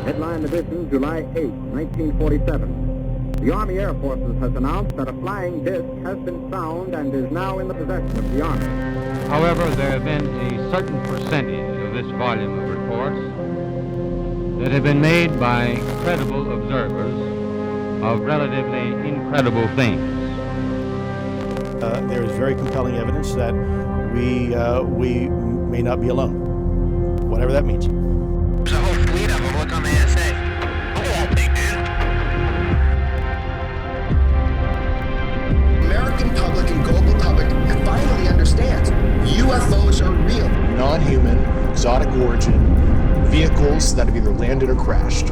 Headline edition, July 8, 1947. The Army Air Forces has announced that a flying disc has been found and is now in the possession of the Army. However, there have been a certain percentage of this volume of reports that have been made by credible observers of relatively incredible things. There is very compelling evidence that we may not be alone, whatever that means. There's a whole fleet of them. Look on the ASA. Look at that thing, dude. American public and global public finally understands UFOs are real. Non-human, exotic origin, vehicles that have either landed or crashed.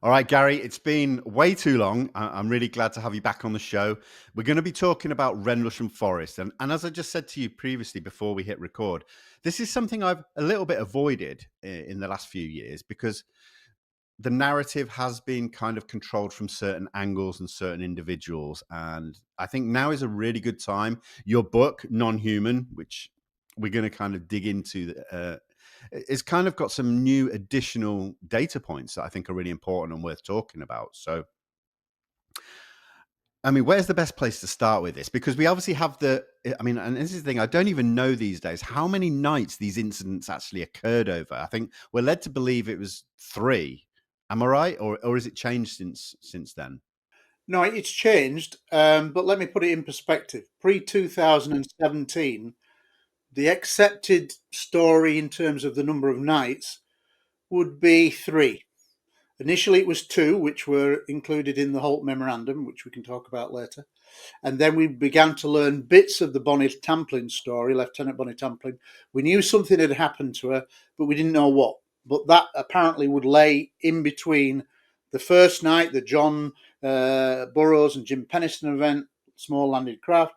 All right, Gary, it's been way too long. I'm really glad to have you back on the show. We're going to be talking about Rendlesham Forest. And as I just said to you previously before we hit record, this is something I've a little bit avoided in the last few years because the narrative has been kind of controlled from certain angles and certain individuals. And I think now is a really good time. Your book, Non-Human, which we're going to kind of dig into, it's kind of got some new additional data points that I think are really important and worth talking about. So, I mean, where's the best place to start with this? Because we obviously have and this is the thing, I don't even know these days how many nights these incidents actually occurred over. I think we're led to believe it was 3. Am I right? Or has it changed since then? No, it's changed. But let me put it in perspective. Pre-2017, the accepted story in terms of the number of nights would be 3. Initially, it was 2, which were included in the Holt Memorandum, which we can talk about later. And then we began to learn bits of the Bonnie Tamplin story, Lieutenant Bonnie Tamplin. We knew something had happened to her, but we didn't know what. But that apparently would lay in between the first night, the John Burroughs and Jim Penniston event, small landed craft.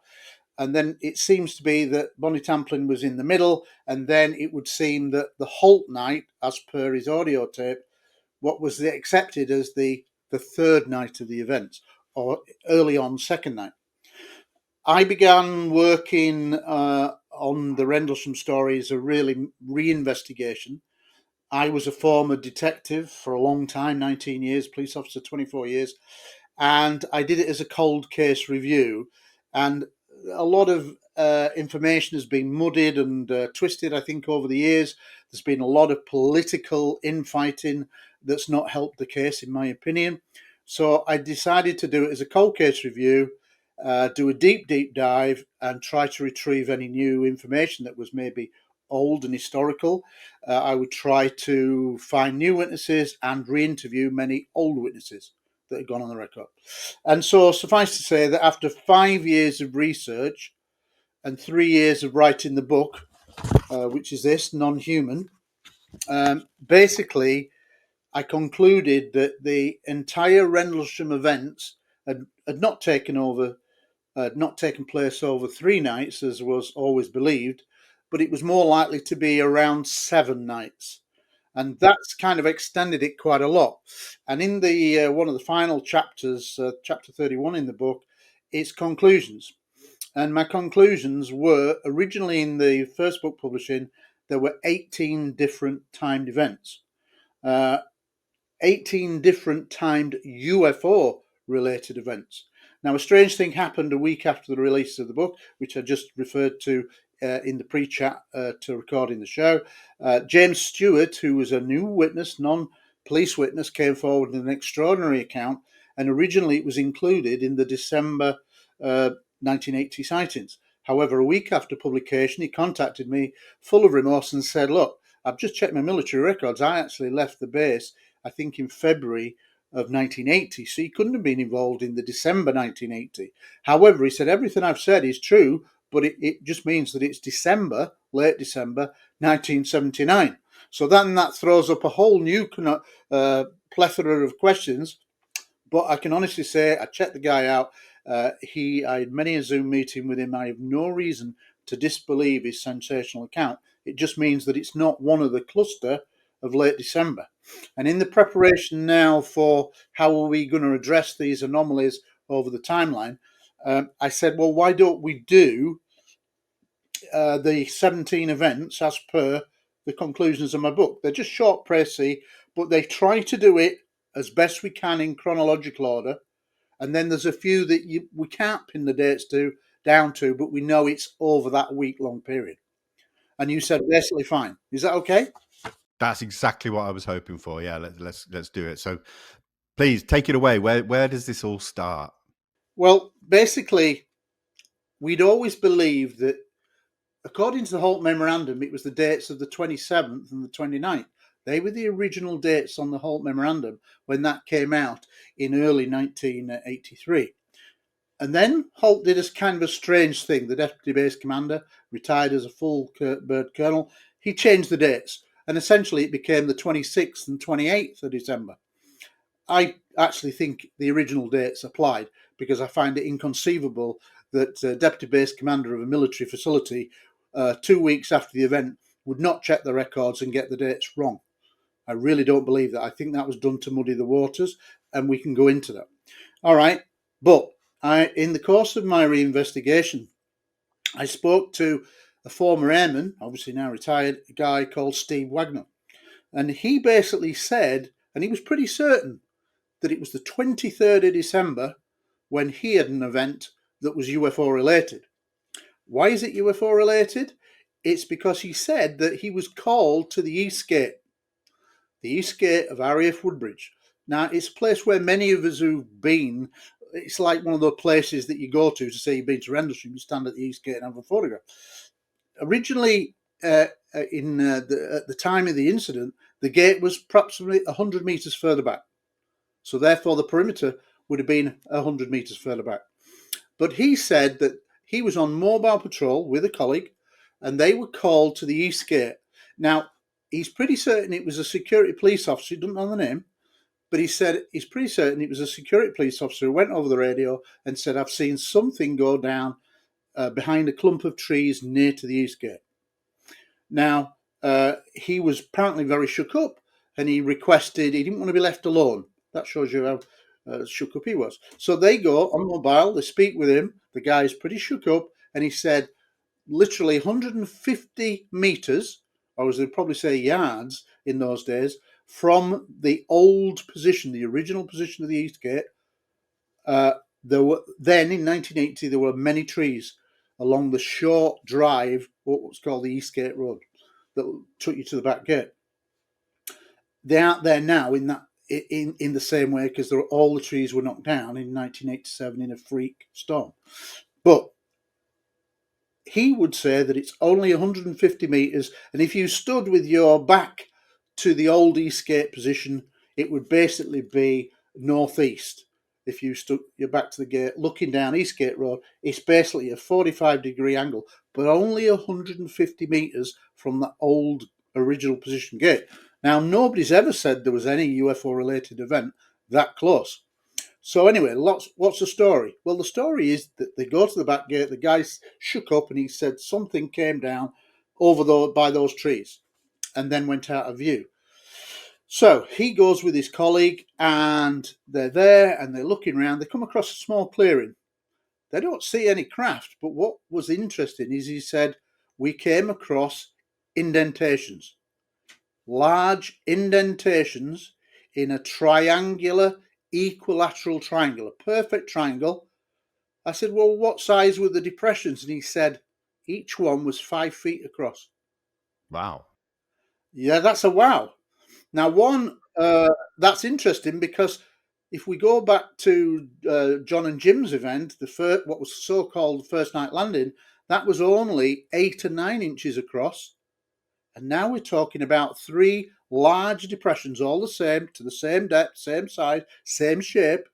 And then it seems to be that Bonnie Tamplin was in the middle, and then it would seem that the Holt night, as per his audio tape, what was accepted as the third night of the events, or early on second night. I began working on the Rendlesham story as a really reinvestigation. I was a former detective for a long time, 19 years, police officer, 24 years, and I did it as a cold case review. And a lot of information has been muddied and twisted, I think, over the years. There's been a lot of political infighting that's not helped the case, in my opinion. So I decided to do it as a cold case review, do a deep dive, and try to retrieve any new information that was maybe old and historical. I would try to find new witnesses and re-interview many old witnesses that had gone on the record. And so suffice to say that after 5 years of research and 3 years of writing the book, which is this, Non-Human, basically I concluded that the entire Rendlesham events had not taken place over 3 nights, as was always believed, but it was more likely to be around 7 nights. And that's kind of extended it quite a lot. And in the one of the final chapters, chapter 31 in the book, it's conclusions. And my conclusions were, originally in the first book publishing, there were 18 different timed events. 18 different timed UFO-related events. Now, a strange thing happened a week after the release of the book, which I just referred to in the pre-chat to recording the show. James Stewart, who was a new witness, non-police witness, came forward with an extraordinary account, and originally it was included in the December 1980 sightings. However, a week after publication, he contacted me full of remorse and said, look, I've just checked my military records. I actually left the base, I think, in February of 1980, so he couldn't have been involved in the December 1980. However, he said, everything I've said is true, but it just means that it's December, late December, 1979. So then that throws up a whole new plethora of questions. But I can honestly say I checked the guy out. I had many a Zoom meeting with him. I have no reason to disbelieve his sensational account. It just means that it's not one of the cluster of late December. And in the preparation now for how are we going to address these anomalies over the timeline, I said, well, why don't we do the 17 events as per the conclusions of my book. They're just short, précis, but they try to do it as best we can in chronological order. And then there's a few that we can't pin the dates down to, but we know it's over that week-long period. And you said basically fine. Is that okay? That's exactly what I was hoping for. Yeah, let's do it. So please take it away. Where does this all start? Well, basically, we'd always believed that, according to the Holt Memorandum, it was the dates of the 27th and the 29th. They were the original dates on the Holt Memorandum when that came out in early 1983. And then Holt did a kind of a strange thing. The deputy base commander, retired as a full bird colonel, he changed the dates. And essentially it became the 26th and 28th of December. I actually think the original dates applied because I find it inconceivable that deputy base commander of a military facility 2 weeks after the event would not check the records and get the dates wrong. I really don't believe that. I think that was done to muddy the waters, and we can go into that. All right. But in the course of my reinvestigation, I spoke to a former airman, obviously now retired, a guy called Steve Wagner. And he basically said, and he was pretty certain, that it was the 23rd of December when he had an event that was UFO related. Why is it UFO related? It's because he said that he was called to the East Gate of RAF Woodbridge. Now, it's a place where many of us who've been, it's like one of those places that you go to say you've been to Rendlesham, you stand at the East Gate and have a photograph. Originally, at the time of the incident, the gate was approximately 100 metres further back. So therefore, the perimeter would have been 100 metres further back. But he said that he was on mobile patrol with a colleague, and they were called to the East Gate. Now, he's pretty certain it was a security police officer. He doesn't know the name, but he said he's pretty certain it was a security police officer who went over the radio and said, "I've seen something go down behind a clump of trees near to the East Gate." Now, he was apparently very shook up, and he didn't want to be left alone. That shows you how shook up he was. So they go on mobile, they speak with him. The guy's pretty shook up, and he said literally 150 metres, or as they'd probably say yards in those days, from the old position, the original position of the East Gate. There were then in 1980 there were many trees along the short drive, what was called the East Gate Road, that took you to the back gate. They aren't there now in the same way because all the trees were knocked down in 1987 in a freak storm. But he would say that it's only 150 metres, and if you stood with your back to the old East Gate position, it would basically be northeast. If you stood your back to the gate, looking down East Gate Road, it's basically a 45-degree angle, but only 150 metres from the old original position gate. Now, nobody's ever said there was any UFO-related event that close. So anyway, what's the story? Well, the story is that they go to the back gate, the guy shook up and he said something came down by those trees and then went out of view. So he goes with his colleague and they're there and they're looking around. They come across a small clearing. They don't see any craft, but what was interesting is he said, we came across indentations, large indentations in a triangular, equilateral triangle, a perfect triangle. I said, well, what size were the depressions? And he said, each one was 5 feet across. Wow. Yeah, that's a wow. Now, that's interesting because if we go back to John and Jim's event, what was so-called first night landing, that was only 8 or 9 inches across. And now we're talking about 3 large depressions, all the same, to the same depth, same size, same shape,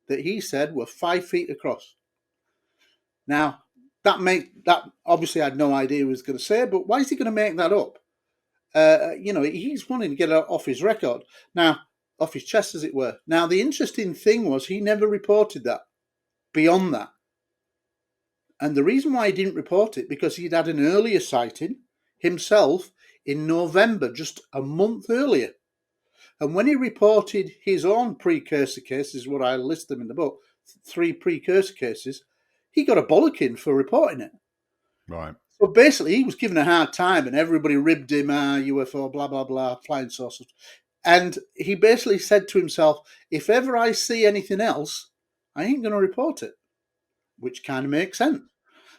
that he said were 5 feet across. Now, that obviously I had no idea what he was going to say, but why is he going to make that up? He's wanting to get it off his record. Now, off his chest, as it were. Now, the interesting thing was he never reported that beyond that. And the reason why he didn't report it, because he'd had an earlier sighting himself in November, just a month earlier. And when he reported his own precursor cases, what I list them in the book, 3 precursor cases, he got a bollocking for reporting it. Right. So basically, he was given a hard time, and everybody ribbed him, UFO, blah, blah, blah, flying saucers. And he basically said to himself, if ever I see anything else, I ain't going to report it, which kind of makes sense.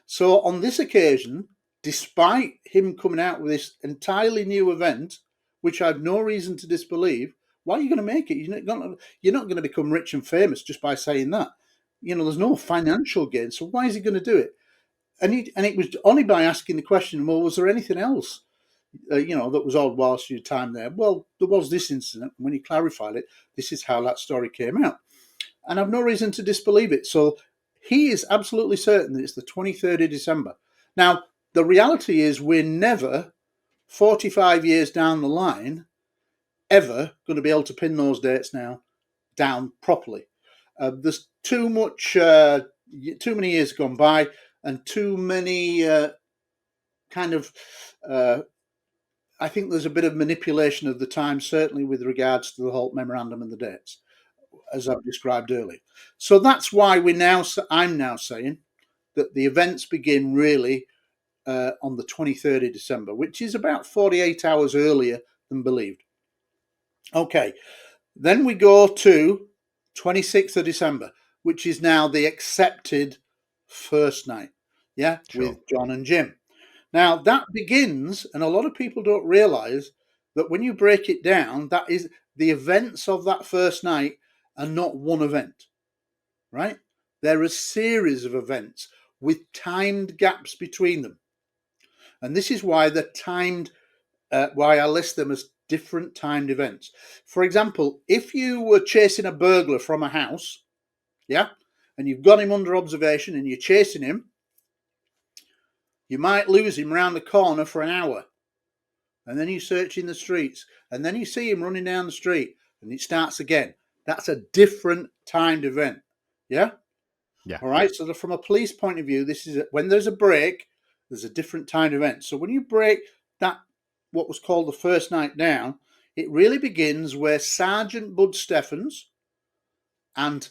So on this occasion, despite him coming out with this entirely new event, which I've no reason to disbelieve, why are you going to make it? You're not going to become rich and famous just by saying that. There's no financial gain. So why is he going to do it? And it was only by asking the question, well, was there anything else, that was odd whilst your time there? Well, there was this incident. When he clarified it, this is how that story came out. And I've no reason to disbelieve it. So he is absolutely certain that it's the 23rd of December. Now, the reality is we're never, 45 years down the line, ever going to be able to pin those dates now down properly. There's too many years gone by, and too many I think there's a bit of manipulation of the time, certainly with regards to the Halt memorandum and the dates, as I've described earlier. So that's why I'm now saying that the events begin really on the 23rd of December, which is about 48 hours earlier than believed. Okay, then we go to 26th of December, which is now the accepted first night, with John and Jim. Now that begins, and a lot of people don't realise that when you break it down, that is the events of that first night are not one event, right? They're a series of events with timed gaps between them. And this is why they're timed, why I list them as different timed events. For example, if you were chasing a burglar from a house, and you've got him under observation and you're chasing him, you might lose him round the corner for an hour. And then you search in the streets, and then you see him running down the street, and it starts again. That's a different timed event. Yeah? All right. So from a police point of view, this is when there's a break, there's a different timed event. So when you break that, what was called the first night down, it really begins where Sergeant Bud Steffens and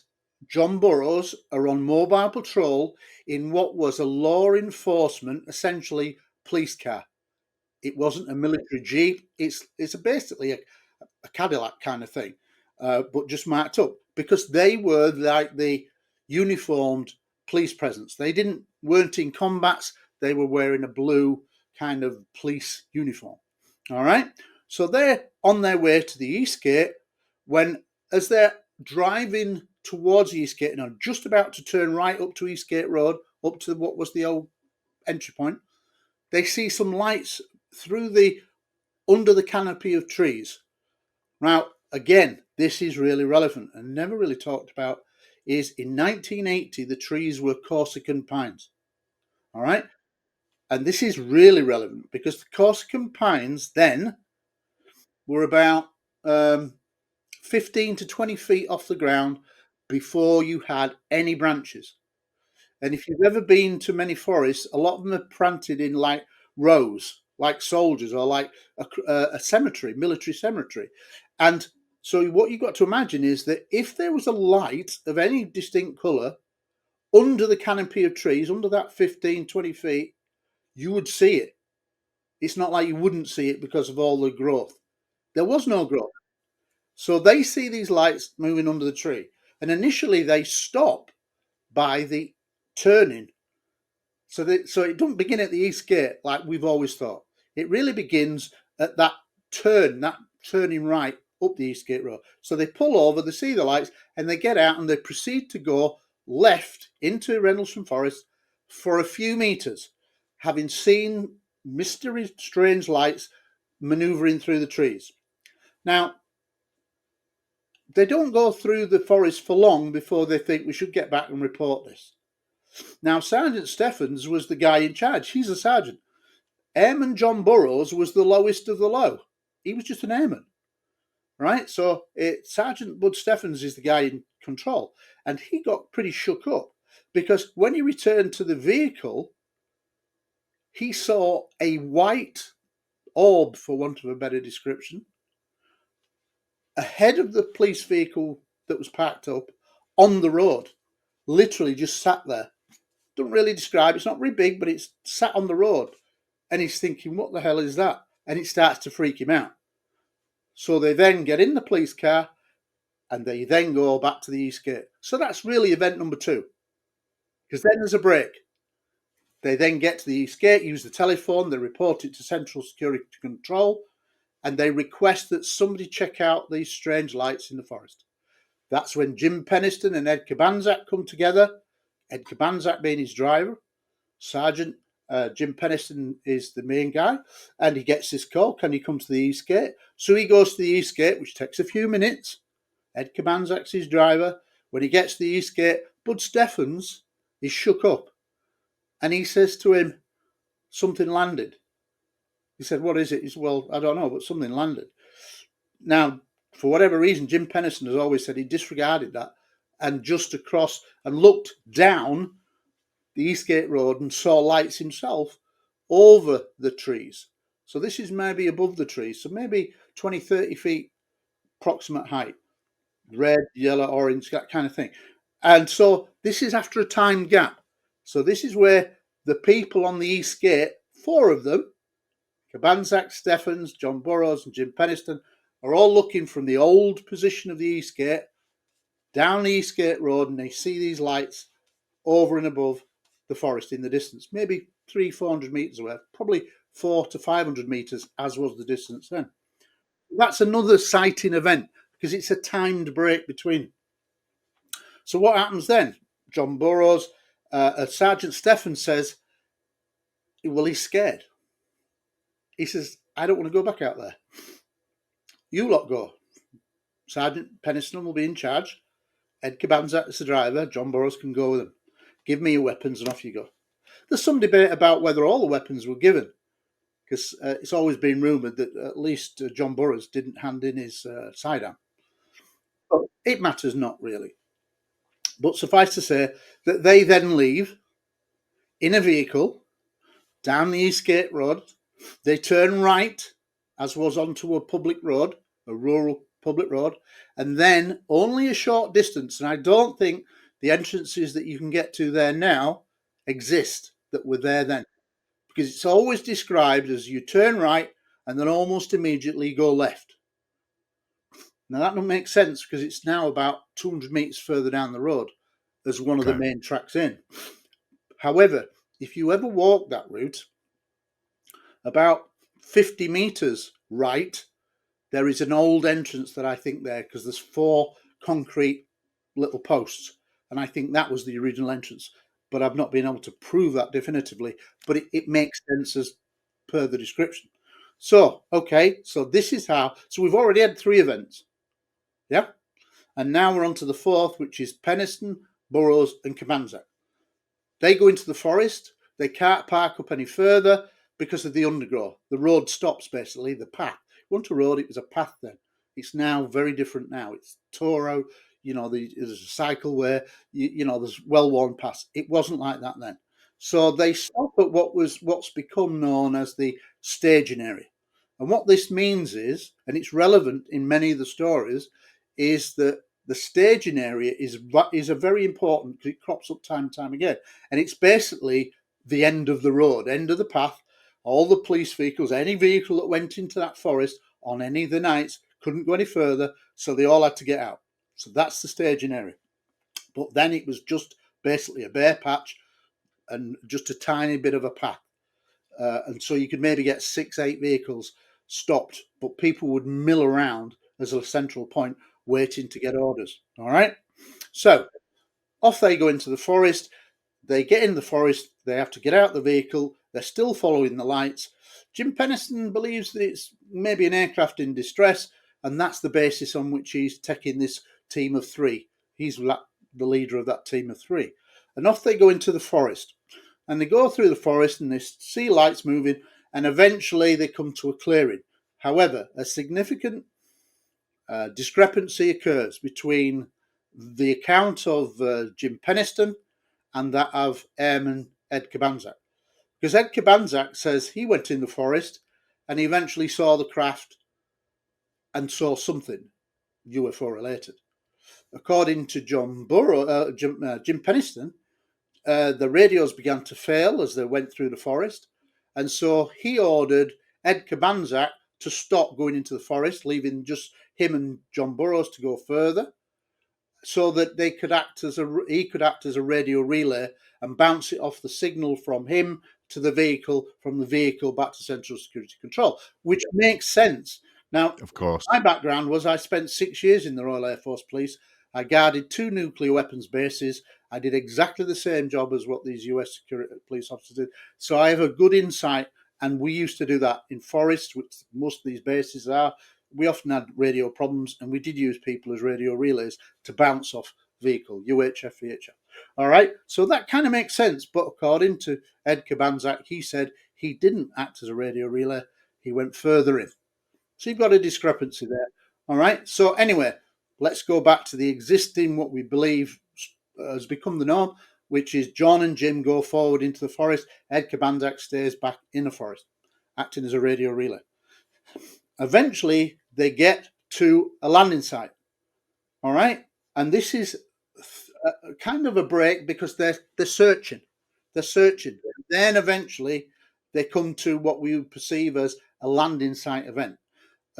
John Burroughs are on mobile patrol in what was a law enforcement, essentially, police car. It wasn't a military jeep. It's basically a Cadillac kind of thing, but just marked up, because they were like the uniformed police presence. They weren't in combats. They were wearing a blue kind of police uniform. All right. So they're on their way to the Eastgate as they're driving towards the Eastgate and are just about to turn right up to Eastgate Road, up to what was the old entry point, they see some lights under the canopy of trees. Now, again, this is really relevant and never really talked about, is in 1980, the trees were Corsican pines. All right. And this is really relevant because the Corsican pines then were about 15 to 20 feet off the ground before you had any branches. And if you've ever been to many forests, a lot of them are planted in like rows, like soldiers, or like a cemetery, military cemetery. And so what you've got to imagine is that if there was a light of any distinct colour under the canopy of trees, under that 15, 20 feet, you would see it. It's not like you wouldn't see it because of all the growth. There was no growth. So they see these lights moving under the tree. And initially they stop by the turning. So it don't begin at the East Gate like we've always thought. It really begins at that turning right up the East Gate Road. So they pull over, they see the lights, and they get out and they proceed to go left into Rendlesham Forest for a few metres, having seen mysterious, strange lights manoeuvring through the trees. Now, they don't go through the forest for long before they think we should get back and report this. Now, Sergeant Steffens was the guy in charge. He's a sergeant. Airman John Burroughs was the lowest of the low. He was just an airman, right? So Sergeant Bud Steffens is the guy in control. And he got pretty shook up because when he returned to the vehicle, he saw a white orb, for want of a better description, ahead of the police vehicle that was parked up on the road, literally just sat there. Doesn't really describe. It's not very big, but it's sat on the road. And he's thinking, what the hell is that? And it starts to freak him out. So they then get in the police car and they then go back to the East Gate. So that's really event number 2. Because then there's a break. They then get to the East Gate, use the telephone, they report it to Central Security Control, and they request that somebody check out these strange lights in the forest. That's when Jim Penniston and Ed Cabanzak come together, Ed Cabanzak being his driver. Sergeant Jim Penniston is the main guy, and he gets this call, can he come to the East Gate? So he goes to the East Gate, which takes a few minutes. Ed Cabanzak's his driver. When he gets to the East Gate, Bud Steffens is shook up. And he says to him, something landed. He said, what is it? He said, well, I don't know, but something landed. Now, for whatever reason, Jim Penniston has always said he disregarded that and just across and looked down the Eastgate Road and saw lights himself over the trees. So this is maybe above the trees, so maybe 20, 30 feet approximate height. Red, yellow, orange, that kind of thing. And so this is after a time gap. So this is where the people on the East Gate, 4 of them, Cabanzak, Steffens, John Burroughs and Jim Penniston, are all looking from the old position of the East Gate down the East Gate Road, and they see these lights over and above the forest in the distance, maybe 300-400 metres away, probably 400 to 500 metres, as was the distance then. That's another sighting event because it's a timed break between. So what happens then? John Burroughs, Sergeant Steffens says, well, he's scared. He says, I don't want to go back out there. You lot go. Sergeant Penniston will be in charge. Ed Cabanzak is the driver. John Burroughs can go with him. Give me your weapons and off you go. There's some debate about whether all the weapons were given, because it's always been rumoured that at least John Burroughs didn't hand in his sidearm. But it matters not really. But suffice to say that they then leave in a vehicle down the Eastgate Road. They turn right, as was onto a public road, a rural public road, and then only a short distance, and I don't think the entrances that you can get to there now exist that were there then, because it's always described as you turn right and then almost immediately go left. Now that doesn't make sense because it's now about 200 metres further down the road as one of the main tracks in. However, if you ever walk that route, about 50 metres right, there is an old entrance that I think there, because there's 4 concrete little posts, and I think that was the original entrance, but I've not been able to prove that definitively, but it makes sense as per the description. So, okay, so this is how, so we've already had 3 events, yeah? And now we're on to the 4th, which is Penniston, Burroughs and Cabanzak. They go into the forest, they can't park up any further because of the undergrowth. The road stops, basically, the path. It wasn't a road, it was a path then. It's now very different now. It's Toro, there's a cycleway, there's well-worn paths. It wasn't like that then. So they stop at what's become known as the staging area. And what this means is, and it's relevant in many of the stories, is that the staging area is a very important, because it crops up time and time again. And it's basically the end of the road, end of the path. All the police vehicles, any vehicle that went into that forest on any of the nights couldn't go any further, so they all had to get out. So that's the staging area. But then it was just basically a bare patch and just a tiny bit of a path. And so you could maybe get 6-8 vehicles stopped, but people would mill around as a central point waiting to get orders. All right? So off they go into the forest. They get in the forest. They have to get out the vehicle. They're still following the lights. Jim Penniston believes that it's maybe an aircraft in distress, and that's the basis on which he's taking this team of 3. He's the leader of that team of 3. And off they go into the forest. And they go through the forest and they see lights moving, and eventually they come to a clearing. However, a significant discrepancy occurs between the account of Jim Penniston and that of Airman Ed Cabanzak. Because Ed Cabanzak says he went in the forest and he eventually saw the craft and saw something UFO related. According to Jim Penniston, the radios began to fail as they went through the forest. And so he ordered Ed Cabanzac to stop going into the forest, leaving just him and John Burroughs to go further, so that he could act as a radio relay and bounce it off the signal from him to the vehicle, from the vehicle back to Central Security Control, which makes sense. Now, Of course. my background was I spent 6 years in the Royal Air Force Police. I guarded 2 nuclear weapons bases. I did exactly the same job as what these US security police officers did. So I have a good insight, and we used to do that in forests, which most of these bases are. We often had radio problems, and we did use people as radio relays to bounce off vehicle, UHF, VHF. All right, so that kind of makes sense. But according to Ed Cabanzac, he said he didn't act as a radio relay. He went further in. So you've got a discrepancy there. All right, so anyway, let's go back to the existing, what we believe has become the norm, which is John and Jim go forward into the forest. Ed Cabanzac stays back in the forest, acting as a radio relay. Eventually, they get to a landing site. All right, and this is kind of a break because they're searching. They're searching. Then eventually, they come to what we would perceive as a landing site event.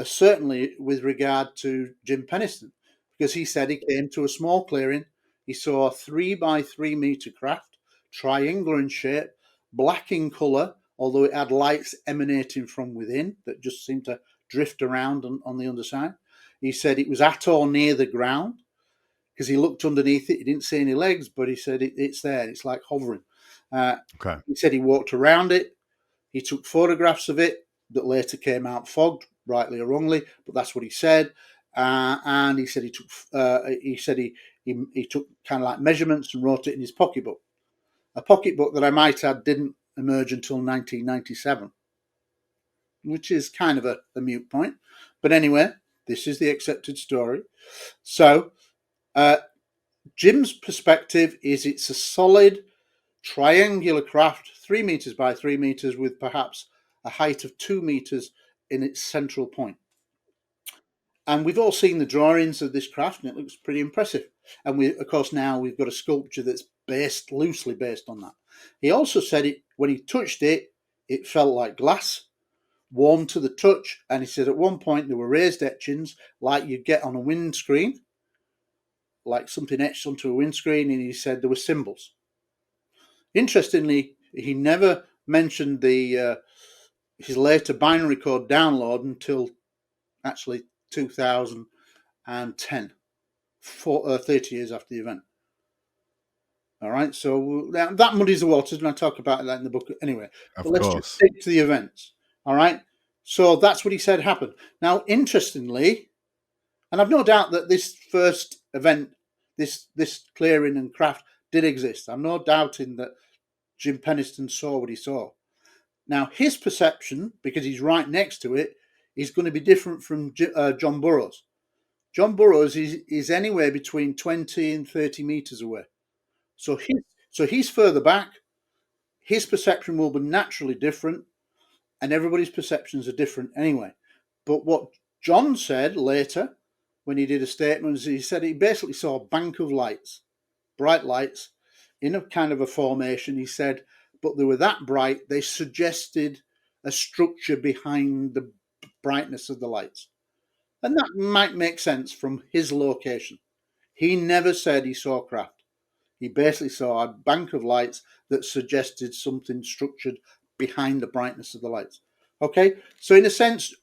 Certainly with regard to Jim Penniston, because he said he came to a small clearing. He saw a 3 by 3 meter craft, triangular in shape, black in colour, although it had lights emanating from within that just seemed to drift around on the underside. He said it was at or near the ground because he looked underneath it. He didn't see any legs, but he said it's there. It's like hovering. Okay. He said he walked around it. He took photographs of it that later came out fogged, rightly or wrongly, but that's what he said. And he said he took kind of like measurements and wrote it in his pocketbook. A pocketbook that I might add didn't emerge until 1997, which is kind of a moot point. But anyway, this is the accepted story. So Jim's perspective is it's a solid triangular craft, 3 meters by 3 meters, with perhaps a height of 2 meters in its central point. And we've all seen the drawings of this craft, and it looks pretty impressive. And of course, now we've got a sculpture that's loosely based on that. He also said it when he touched it, it felt like glass, warm to the touch. And he said at one point there were raised etchings like you get on a windscreen, like something etched onto a windscreen. And he said there were symbols. Interestingly, he never mentioned his later binary code download until actually 2010, 30 years after the event. All right, so that muddies the waters, and I talk about that in the book anyway. But let's just stick to the events. All right, so that's what he said happened. Now, interestingly, and I've no doubt that this first event, this clearing and craft did exist. I'm no doubting that Jim Penniston saw what he saw. Now, his perception, because he's right next to it, is going to be different from John Burroughs. John Burroughs is anywhere between 20 and 30 meters away. So he's further back. His perception will be naturally different, and everybody's perceptions are different anyway. But what John said later, when he did a statement, is he said he basically saw a bank of lights, bright lights, in a kind of a formation. He said, but they were that bright, they suggested a structure behind the brightness of the lights. And that might make sense from his location. He never said he saw craft. He basically saw a bank of lights that suggested something structured behind the brightness of the lights. Okay, so in a sense,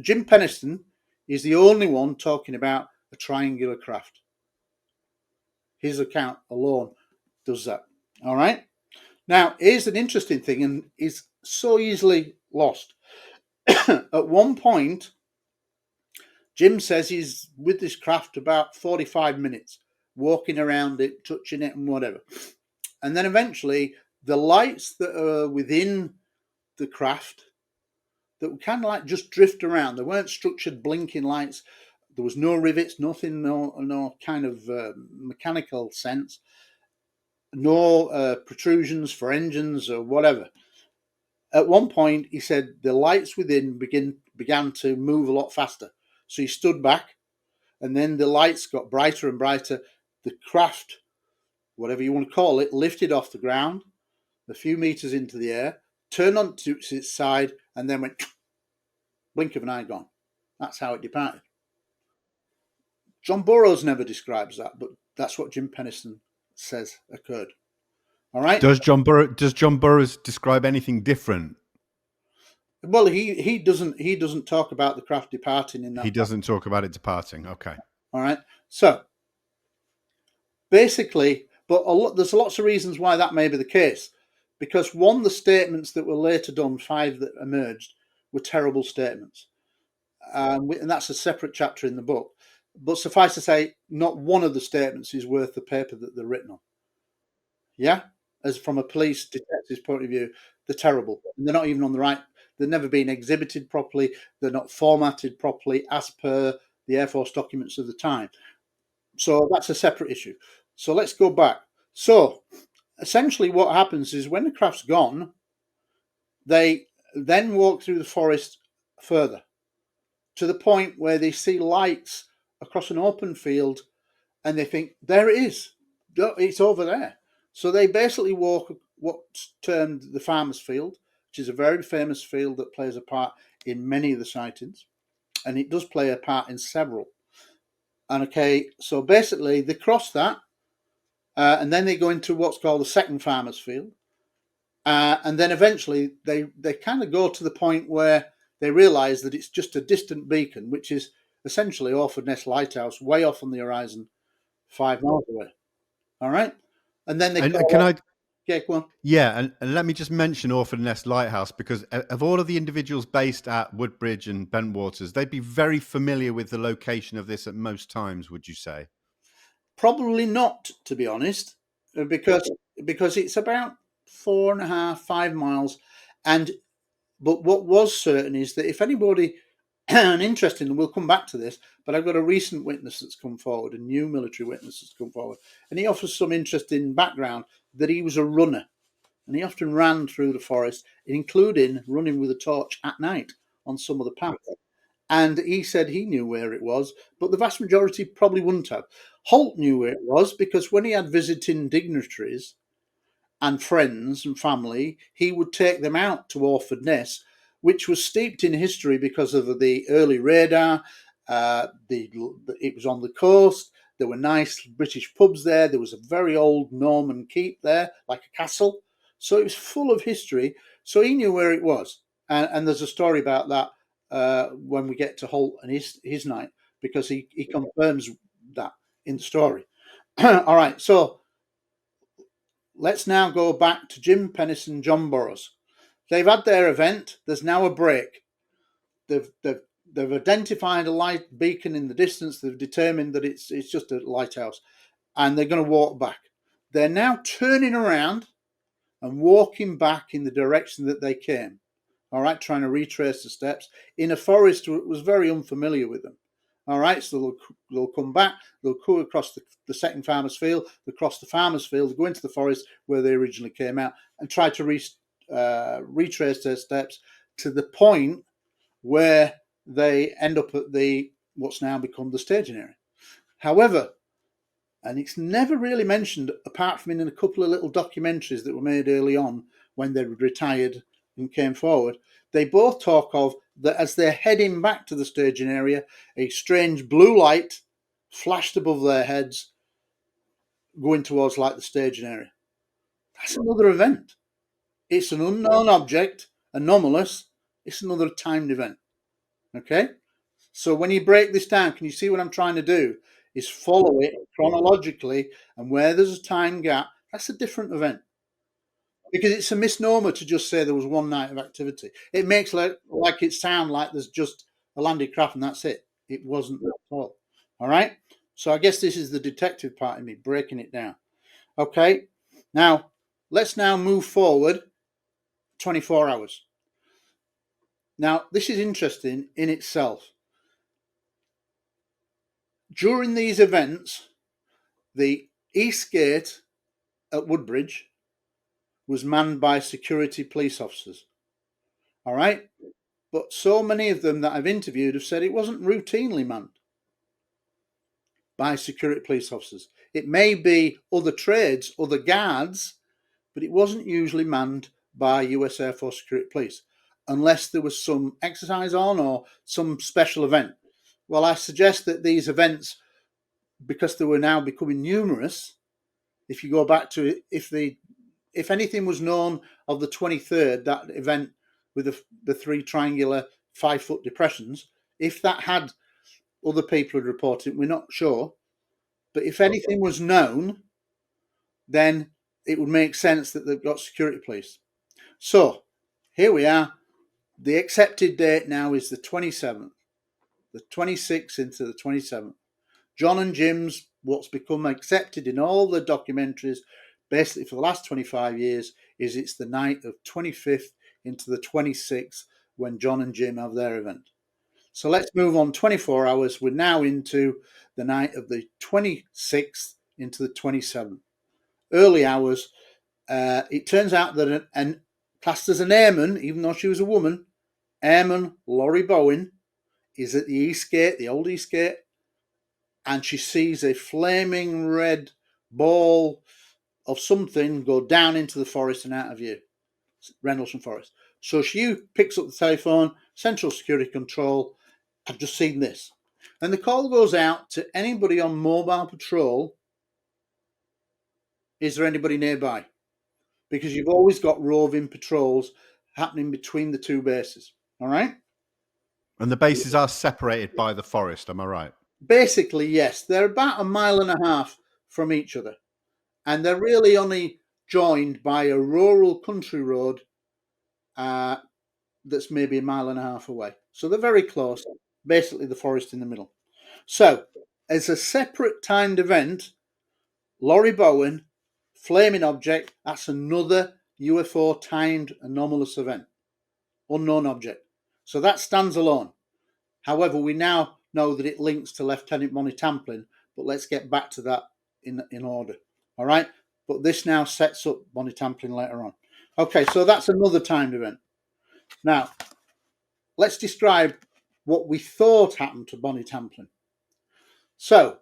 Jim Penniston is the only one talking about a triangular craft. His account alone does that. All right. Now, here's an interesting thing, and is so easily lost. At one point, Jim says he's with this craft about 45 minutes, walking around it, touching it and whatever. And then eventually the lights that are within the craft that would kind of like just drift around. They weren't structured blinking lights. There was no rivets, nothing, no kind of mechanical sense, no protrusions for engines or whatever. At one point, he said the lights within began to move a lot faster. So he stood back, and then the lights got brighter and brighter. The craft whatever you want to call it, lifted off the ground, a few meters into the air, turned onto its side, and then went blink of an eye gone. That's how it departed. John Burroughs never describes that, but that's what Jim Pennison says occurred. All right. Does John Burroughs describe anything different? Well, he doesn't talk about the craft departing in that. He doesn't talk about it departing. Okay. All right. So basically, but there's lots of reasons why that may be the case. Because one, the statements that were later done, 5 that emerged, were terrible statements. And that's a separate chapter in the book. But suffice to say, not one of the statements is worth the paper that they're written on. Yeah? As from a police detective's point of view, they're terrible. And they're not even on the right. They've never been exhibited properly. They're not formatted properly as per the Air Force documents of the time. So that's a separate issue. So let's go back. So essentially what happens is when the craft's gone, they then walk through the forest further to the point where they see lights across an open field and they think, there it is. It's over there. So they basically walk what's termed the farmer's field, which is a very famous field that plays a part in many of the sightings. And it does play a part in several. And okay, so basically they cross that and then they go into what's called the second farmer's field. And then eventually they kind of go to the point where they realise that it's just a distant beacon, which is essentially Orford Ness Lighthouse, way off on the horizon, 5 miles away. All right? And then they yeah, go on. Yeah, and let me just mention Orford Ness Lighthouse, because of all of the individuals based at Woodbridge and Bentwaters, they'd be very familiar with the location of this at most times, would you say? Probably not, to be honest, because it's about 4.5, 5 miles. But what was certain is that if anybody, and interestingly, we'll come back to this, but I've got a recent witness that's come forward, a new military witness that's come forward, and he offers some interesting background that he was a runner, and he often ran through the forest, including running with a torch at night on some of the paths. And he said he knew where it was, but the vast majority probably wouldn't have. Holt knew where it was because when he had visiting dignitaries and friends and family, he would take them out to Orford Ness, which was steeped in history because of the early radar. It was on the coast. There were nice British pubs there. There was a very old Norman keep there, like a castle. So it was full of history. So he knew where it was. And there's a story about that when we get to Holt and his night, because he confirms that in the story. All right, so let's now go back to Jim Pennison and John Burroughs. They've had their event. There's now a break. They've identified a light beacon in the distance. They've determined that it's just a lighthouse, and they're going to walk back. They're now turning around and walking back in the direction that they came. All right, trying to retrace the steps in a forest that was very unfamiliar with them. All right, so they'll come back. They'll go across the second farmer's field. They'll cross the farmer's field. They'll go into the forest where they originally came out and try to retrace their steps to the point where they end up at what's now become the staging area. However, and it's never really mentioned apart from in a couple of little documentaries that were made early on when they retired and came forward, they both talk of that as they're heading back to the staging area, a strange blue light flashed above their heads going towards like the staging area. That's another event. It's an unknown object, anomalous. It's another timed event. Okay? So when you break this down, can you see what I'm trying to do? Is follow it chronologically, and where there's a time gap, that's a different event. Because it's a misnomer to just say there was one night of activity. It makes like it sound like there's just a landed craft and that's it. It wasn't at all. All right? So I guess this is the detective part of me, breaking it down. Okay? Now, let's now move forward 24 hours. Now, this is interesting in itself. During these events, the East Gate at Woodbridge was manned by security police officers. All right? But so many of them that I've interviewed have said it wasn't routinely manned by security police officers. It may be other trades, other guards, but it wasn't usually manned by US Air Force Security Police, unless there was some exercise on or some special event. Well, I suggest that these events, because they were now becoming numerous, if you go back to if anything was known of the 23rd, that event with the three triangular 5-foot depressions, if that had other people had reported, we're not sure. But if anything was known, then it would make sense that they've got security police. So here we are. The accepted date now is the 27th, the 26th into the 27th. John and Jim's, what's become accepted in all the documentaries, basically for the last 25 years, is it's the night of 25th into the 26th when John and Jim have their event. So let's move on 24 hours. We're now into the night of the 26th into the 27th. Early hours. It turns out that an classed as an airman, even though she was a woman, Airman Laurie Bowen is at the East Gate, the old East Gate, and she sees a flaming red ball of something go down into the forest and out of view, Rendlesham Forest. So she picks up the telephone, Central Security Control, I've just seen this. And the call goes out to anybody on mobile patrol. Is there anybody nearby? Because you've always got roving patrols happening between the two bases. All right? And the bases are separated by the forest, am I right? Basically, yes. They're about 1.5 miles from each other. And they're really only joined by a rural country road that's maybe 1.5 miles away. So they're very close. Basically, the forest in the middle. So, as a separate timed event, Laurie Bowen, flaming object, that's another UFO timed anomalous event. Unknown object. So that stands alone. However, we now know that it links to Lieutenant Bonnie Tamplin, but let's get back to that in order. All right? But this now sets up Bonnie Tamplin later on. Okay, so that's another timed event. Now, let's describe what we thought happened to Bonnie Tamplin. So,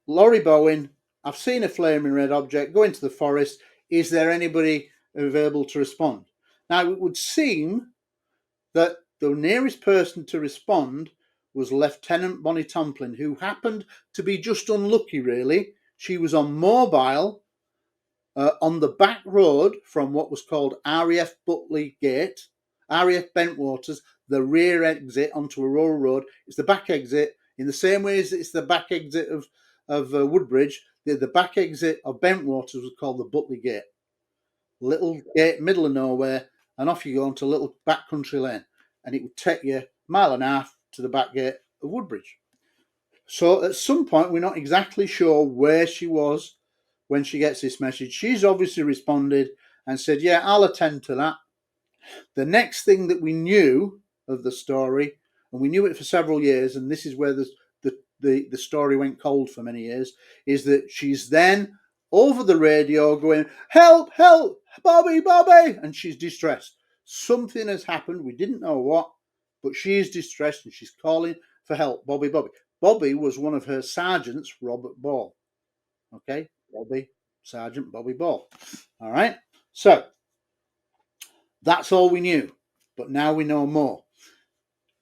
Laurie Bowen, I've seen a flaming red object go into the forest. Is there anybody available to respond? Now, it would seem that the nearest person to respond was Lieutenant Bonnie Tamplin, who happened to be just unlucky, really. She was on mobile on the back road from what was called RAF Butley Gate, RAF Bentwaters, the rear exit onto a rural road. It's the back exit in the same way as it's the back exit of Woodbridge. The back exit of Bentwaters was called the Butley Gate. Little gate, middle of nowhere, and off you go onto a little backcountry lane. And it would take you 1.5 miles to the back gate of Woodbridge. So at some point, we're not exactly sure where she was when she gets this message. She's obviously responded and said, yeah, I'll attend to that. The next thing that we knew of the story, and we knew it for several years, and this is where the story went cold for many years, is that she's then over the radio going, help, help, Bobby, Bobby, and she's distressed. Something has happened. We didn't know what, but she is distressed and she's calling for help. Bobby, Bobby. Bobby was one of her sergeants, Robert Ball. Okay, Bobby, Sergeant Bobby Ball. All right, so that's all we knew, but now we know more.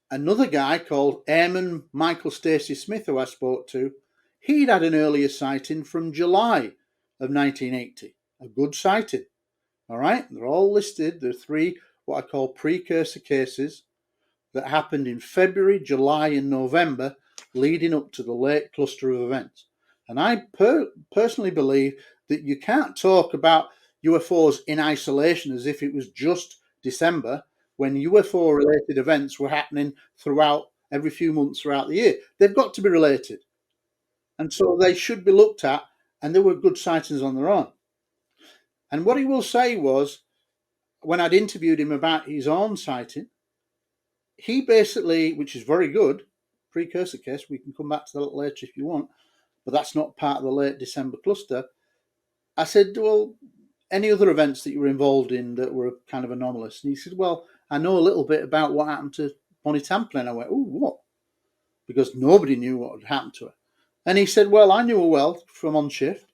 Another guy called Airman Michael Stacey Smith, who I spoke to, he'd had an earlier sighting from July of 1980. A good sighting. All right, they're all listed. There are 3 what I call precursor cases that happened in February, July, and November, leading up to the late cluster of events. And I personally believe that you can't talk about UFOs in isolation as if it was just December, when UFO-related events were happening throughout every few months throughout the year. They've got to be related. And so they should be looked at, and there were good sightings on their own. And what he will say was, when I'd interviewed him about his own sighting, he basically, which is very good, precursor case, we can come back to that later if you want, but that's not part of the late December cluster. I said, well, any other events that you were involved in that were kind of anomalous? And he said, well, I know a little bit about what happened to Bonnie Tamplin. I went, oh, what? Because nobody knew what had happened to her. And he said, well, I knew her well from on shift.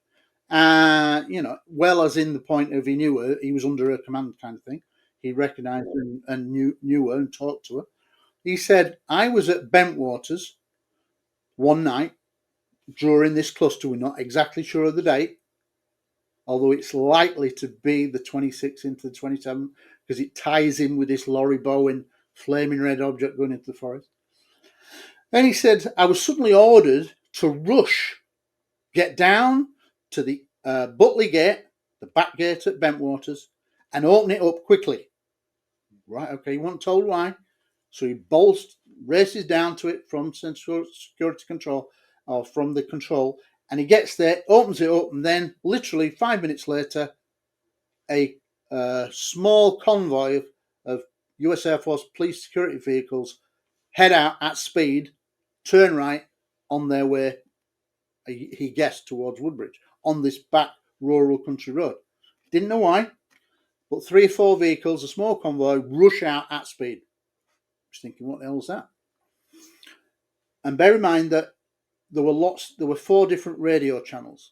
Well as in the point of he knew her, he was under her command kind of thing. He recognised her and knew her and talked to her. He said, I was at Bentwaters one night during this cluster. We're not exactly sure of the date, although it's likely to be the 26th into the 27th, because it ties in with this Laurie Bowen flaming red object going into the forest. Then he said, I was suddenly ordered to rush, get down to the Butley Gate, the back gate at Bentwaters, and open it up quickly. Right, okay, he wasn't told why. So he races down to it from Central Security Control, or from the control, and he gets there, opens it up, and then literally 5 minutes later, a small convoy of US Air Force police security vehicles head out at speed, turn right on their way, he guessed, towards Woodbridge, on this back rural country road. Didn't know why, but 3 or 4 vehicles, a small convoy, rush out at speed. I was thinking, what the hell is that? And bear in mind that there were 4 different radio channels.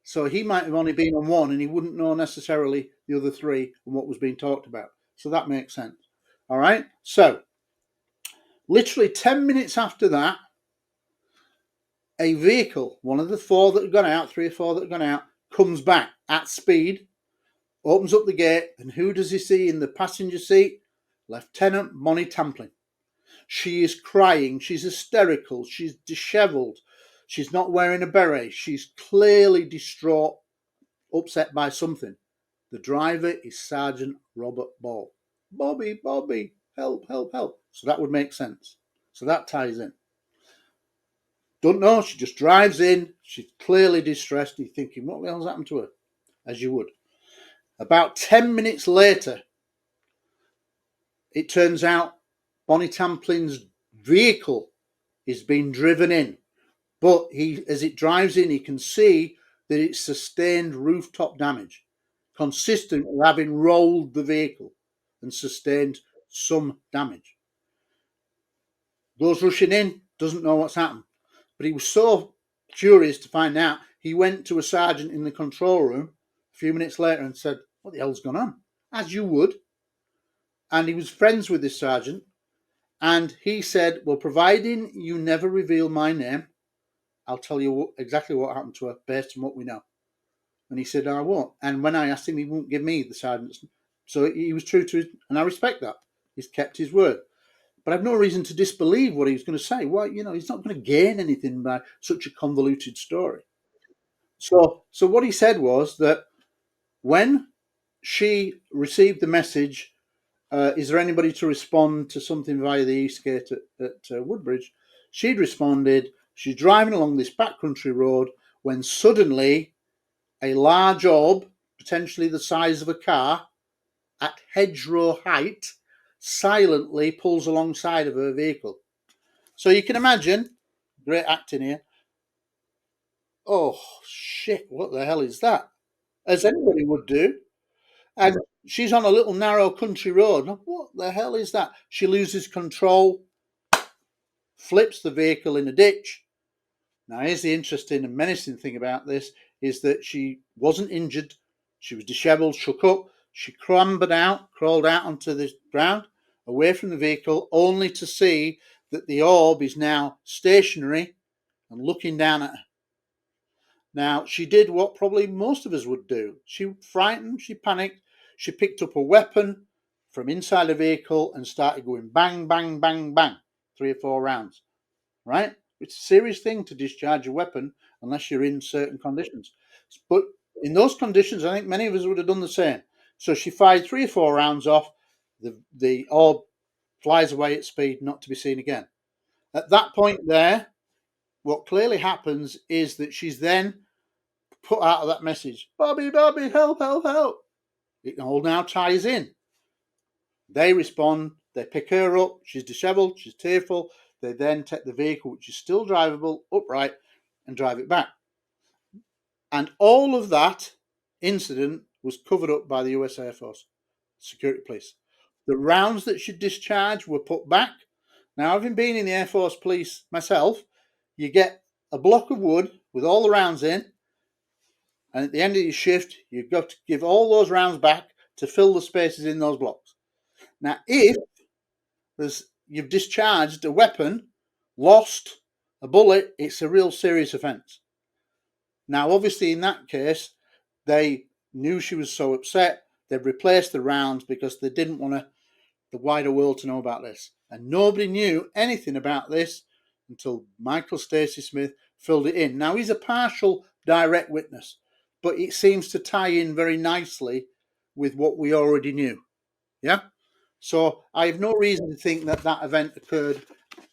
So he might have only been on one and he wouldn't know necessarily the other 3 and what was being talked about. So that makes sense. All right. So literally 10 minutes after that, a vehicle, one of the 4 that had gone out, 3 or 4 that had gone out, comes back at speed, opens up the gate, and who does he see in the passenger seat? Lieutenant Bonnie Tamplin. She is crying. She's hysterical. She's dishevelled. She's not wearing a beret. She's clearly distraught, upset by something. The driver is Sergeant Robert Ball. Bobby, help, help, help. So that would make sense. So that ties in. Don't know. She just drives in. She's clearly distressed. You're thinking, what the hell's happened to her? As you would. About 10 minutes later, it turns out Bonnie Tamplin's vehicle is being driven in. But as it drives in, he can see that it's sustained rooftop damage, consistent with having rolled the vehicle and sustained some damage. Goes rushing in, doesn't know what's happened. But he was so curious to find out, he went to a sergeant in the control room a few minutes later and said, what the hell's gone on? As you would. And he was friends with this sergeant. And he said, well, providing you never reveal my name, I'll tell you exactly what happened to her based on what we know. And he said, I won't. And when I asked him, he wouldn't give me the sergeant's. So he was true to it, and I respect that. He's kept his word. But I've no reason to disbelieve what he was going to say. Well, he's not going to gain anything by such a convoluted story. So what he said was that when she received the message, is there anybody to respond to something via the East Gate at Woodbridge? She'd responded, she's driving along this backcountry road when suddenly a large orb, potentially the size of a car, at hedgerow height, silently pulls alongside of her vehicle. So you can imagine, great acting here, oh shit, what the hell is that? As anybody would do. And she's on a little narrow country road. What the hell is that? She loses control, flips the vehicle in a ditch. Now, here's the interesting and menacing thing about this, is that she wasn't injured. She was dishevelled, shook up. She crawled out onto the ground, away from the vehicle, only to see that the orb is now stationary and looking down at her. Now, she did what probably most of us would do. She frightened, she panicked, she picked up a weapon from inside the vehicle and started going bang, bang, bang, bang, 3 or 4 rounds, right? It's a serious thing to discharge a weapon unless you're in certain conditions. But in those conditions, I think many of us would have done the same. So she fired 3 or 4 rounds off. The orb flies away at speed, not to be seen again. At that point there, what clearly happens is that she's then put out of that message, Bobby, help, help, help. It all now ties in. They respond, they pick her up, she's dishevelled, she's tearful. They then take the vehicle, which is still drivable, upright, and drive it back. And all of that incident was covered up by the US Air Force security police. The rounds that she discharged were put back. Now, having been in the Air Force police myself, you get a block of wood with all the rounds in, and at the end of your shift, you've got to give all those rounds back to fill the spaces in those blocks. Now, if you've discharged a weapon, lost a bullet, it's a real serious offence. Now, obviously, in that case, they knew she was so upset, they'd replaced the rounds because they didn't want the wider world to know about this. And nobody knew anything about this until Michael Stacey Smith filled it in. Now, he's a partial direct witness, but it seems to tie in very nicely with what we already knew. Yeah? So I have no reason to think that that event occurred.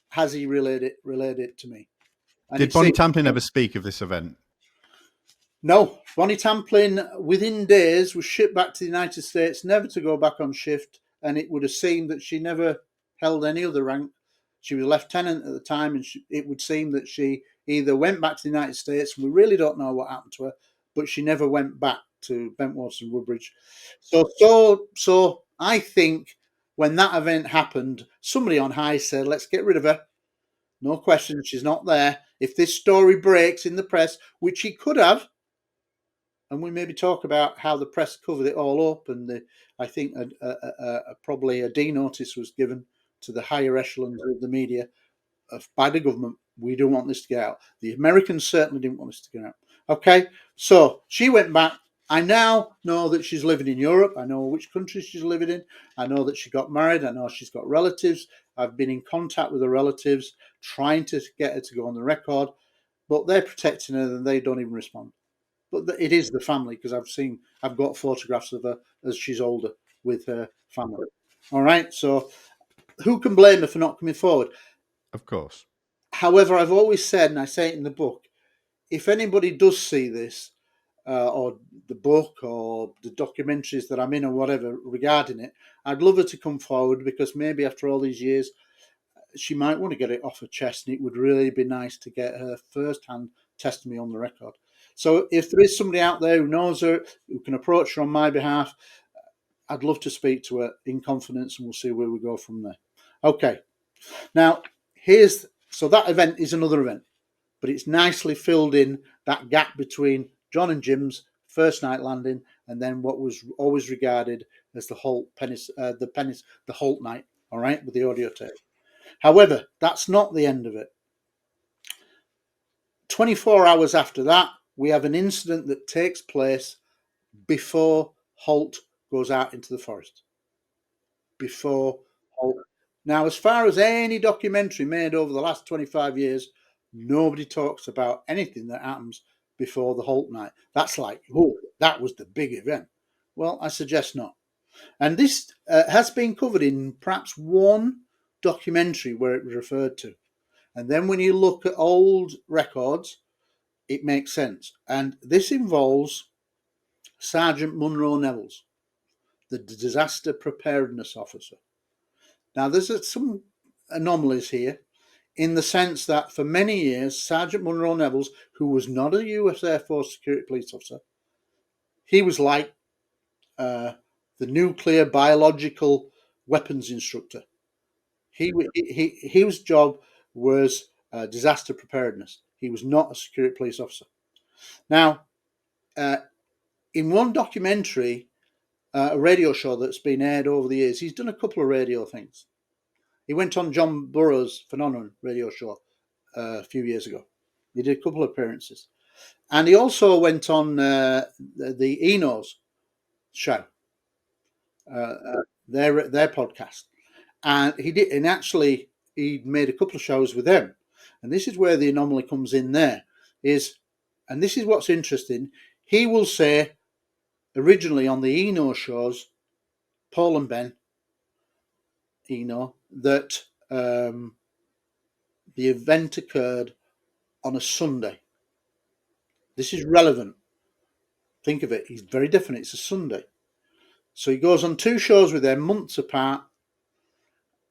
Has he relayed it to me? And Did Bonnie Tamplin ever speak of this event? No. Bonnie Tamplin, within days, was shipped back to the United States, never to go back on shift, and it would have seemed that she never held any other rank. She was a lieutenant at the time, and it would seem that she either went back to the United States, and we really don't know what happened to her, but she never went back to Bentworth and Woodbridge. So I think when that event happened, somebody on high said, let's get rid of her. No question, she's not there. If this story breaks in the press, which he could have, and we maybe talk about how the press covered it all up, and I think probably a D notice was given to the higher echelons of the media by the government. We don't want this to get out. The Americans certainly didn't want this to get out. Okay, so she went back. I now know that she's living in Europe. I know which country she's living in. I know that she got married. I know she's got relatives. I've been in contact with her relatives, trying to get her to go on the record, but they're protecting her and they don't even respond. But it is the family, because I've got photographs of her as she's older with her family. All right, so who can blame her for not coming forward? Of course. However, I've always said, and I say it in the book, if anybody does see this, or the book or the documentaries that I'm in or whatever regarding it, I'd love her to come forward, because maybe after all these years, she might want to get it off her chest, and it would really be nice to get her first-hand testimony on the record. So if there is somebody out there who knows her, who can approach her on my behalf, I'd love to speak to her in confidence, and we'll see where we go from there. Okay. Now, so that event is another event, but it's nicely filled in that gap between John and Jim's first night landing and then what was always regarded as the Holt night, all right, with the audio tape. However, that's not the end of it. 24 hours after that, we have an incident that takes place before Holt goes out into the forest. Before Holt. Now, as far as any documentary made over the last 25 years, nobody talks about anything that happens before the Holt night. That's like, oh, that was the big event. Well, I suggest not. And this has been covered in perhaps one documentary where it was referred to. And then when you look at old records, it makes sense. And this involves Sergeant Munro Nevels, the disaster preparedness officer. Now, there's some anomalies here in the sense that for many years, Sergeant Munro Nevels, who was not a US Air Force security police officer, he was like the nuclear biological weapons instructor. His job was disaster preparedness. He was not a security police officer. Now, in one documentary, a radio show that's been aired over the years, he's done a couple of radio things. He went on John Burroughs' Phenomenon radio show a few years ago. He did a couple of appearances. And he also went on the Enos show, their podcast. And he did, and actually he made a couple of shows with them. And this is where the anomaly comes in there, and this is what's interesting. He will say, originally on the Eno shows, Paul and Ben Eno, that the event occurred on a Sunday. This is relevant. Think of it. He's very definite. It's a Sunday. So he goes on two shows with them months apart,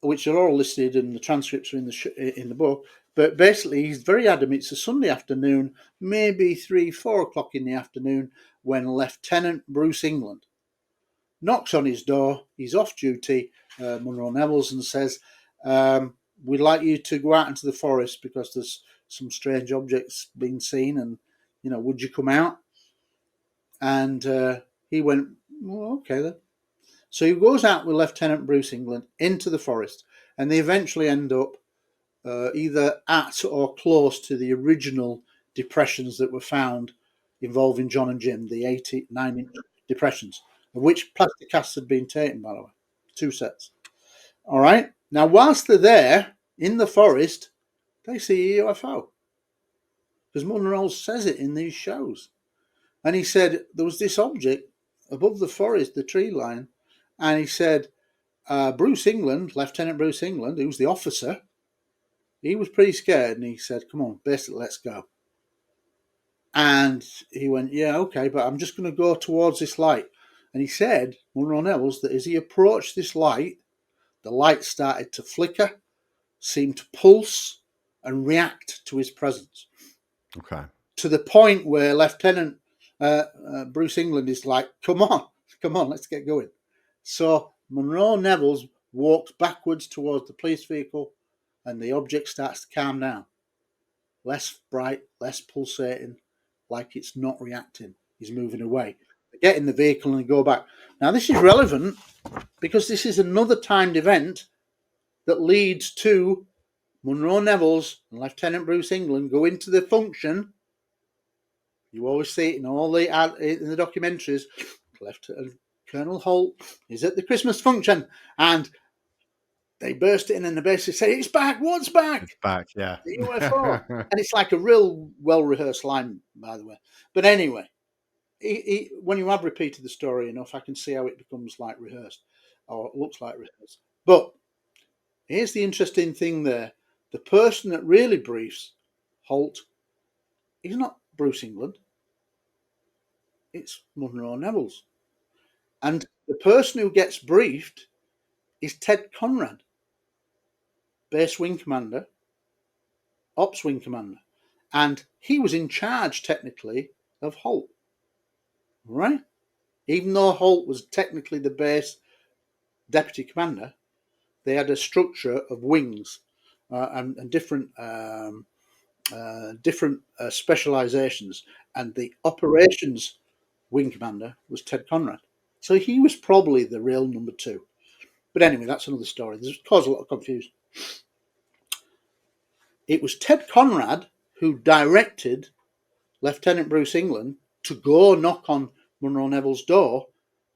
which are all listed, and the transcripts are in the book. But basically, he's very adamant. It's a Sunday afternoon, maybe 3-4 o'clock in the afternoon, when Lieutenant Bruce England knocks on his door. He's off duty, Munro Nevels, and says, we'd like you to go out into the forest because there's some strange objects being seen, and would you come out? And he went, well, okay then. So he goes out with Lieutenant Bruce England into the forest, and they eventually end up either at or close to the original depressions that were found involving John and Jim, the 9-inch depressions, of which plastic casts had been taken, by the way, 2 sets. All right. Now, whilst they're there in the forest, they see a UFO, because Munro says it in these shows. And he said there was this object above the forest, the tree line, and he said Bruce England, Lieutenant Bruce England, who's the officer, he was pretty scared, and he said, come on, basically, let's go. And he went, yeah, okay, but I'm just going to go towards this light. And he said, Munro Neville's, that as he approached this light, the light started to flicker, seemed to pulse, and react to his presence. Okay. To the point where Lieutenant Bruce England is like, come on, let's get going. So Munro Neville's walks backwards towards the police vehicle, and the object starts to calm down. Less bright, less pulsating, like it's not reacting. He's moving away. They get in the vehicle and go back. Now, this is relevant because this is another timed event that leads to Munro Neville's and Lieutenant Bruce England go into the function. You always see it in all the documentaries. Colonel Holt is at the Christmas function, and they burst in and they basically say, it's back, what's back? It's back, yeah. The UFO. And it's like a real well-rehearsed line, by the way. But anyway, when you have repeated the story enough, I can see how it becomes like rehearsed, or looks like rehearsed. But here's the interesting thing there. The person that really briefs Holt is not Bruce England. It's Munro Neville's. And the person who gets briefed is Ted Conrad, base wing commander, ops wing commander. And he was in charge, technically, of Holt. Right? Even though Holt was technically the base deputy commander, they had a structure of wings and different specializations. And the operations wing commander was Ted Conrad. So he was probably the real number 2. But anyway, that's another story. This caused a lot of confusion. It was Ted Conrad who directed Lieutenant Bruce England to go knock on Munro Neville's door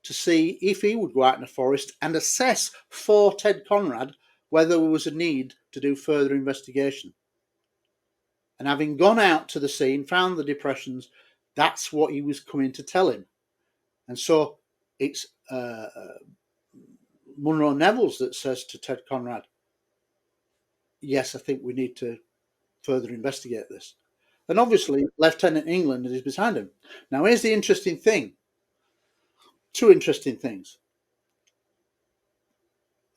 to see if he would go out in the forest and assess for Ted Conrad whether there was a need to do further investigation. And having gone out to the scene, found the depressions, that's what he was coming to tell him. And so it's Munro Neville's that says to Ted Conrad, yes, I think we need to further investigate this. And obviously, Lieutenant England is behind him. Now, here's the interesting thing. 2 interesting things.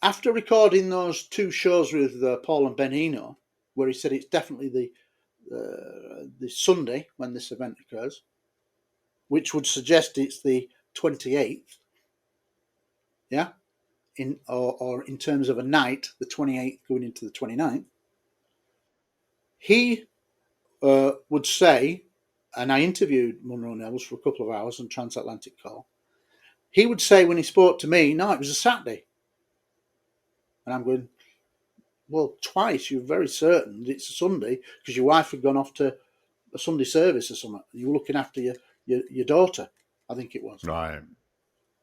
After recording those 2 shows with Paul and Ben Eno, where he said it's definitely the Sunday when this event occurs, which would suggest it's the 28th, yeah, or in terms of a night, the 28th going into the 29th, he would say, and I interviewed Munro Neville's for a couple of hours on transatlantic call, he would say when he spoke to me, no, it was a Saturday. And I'm going, well, twice you're very certain it's a Sunday because your wife had gone off to a Sunday service or something. You were looking after your daughter, I think it was. Right.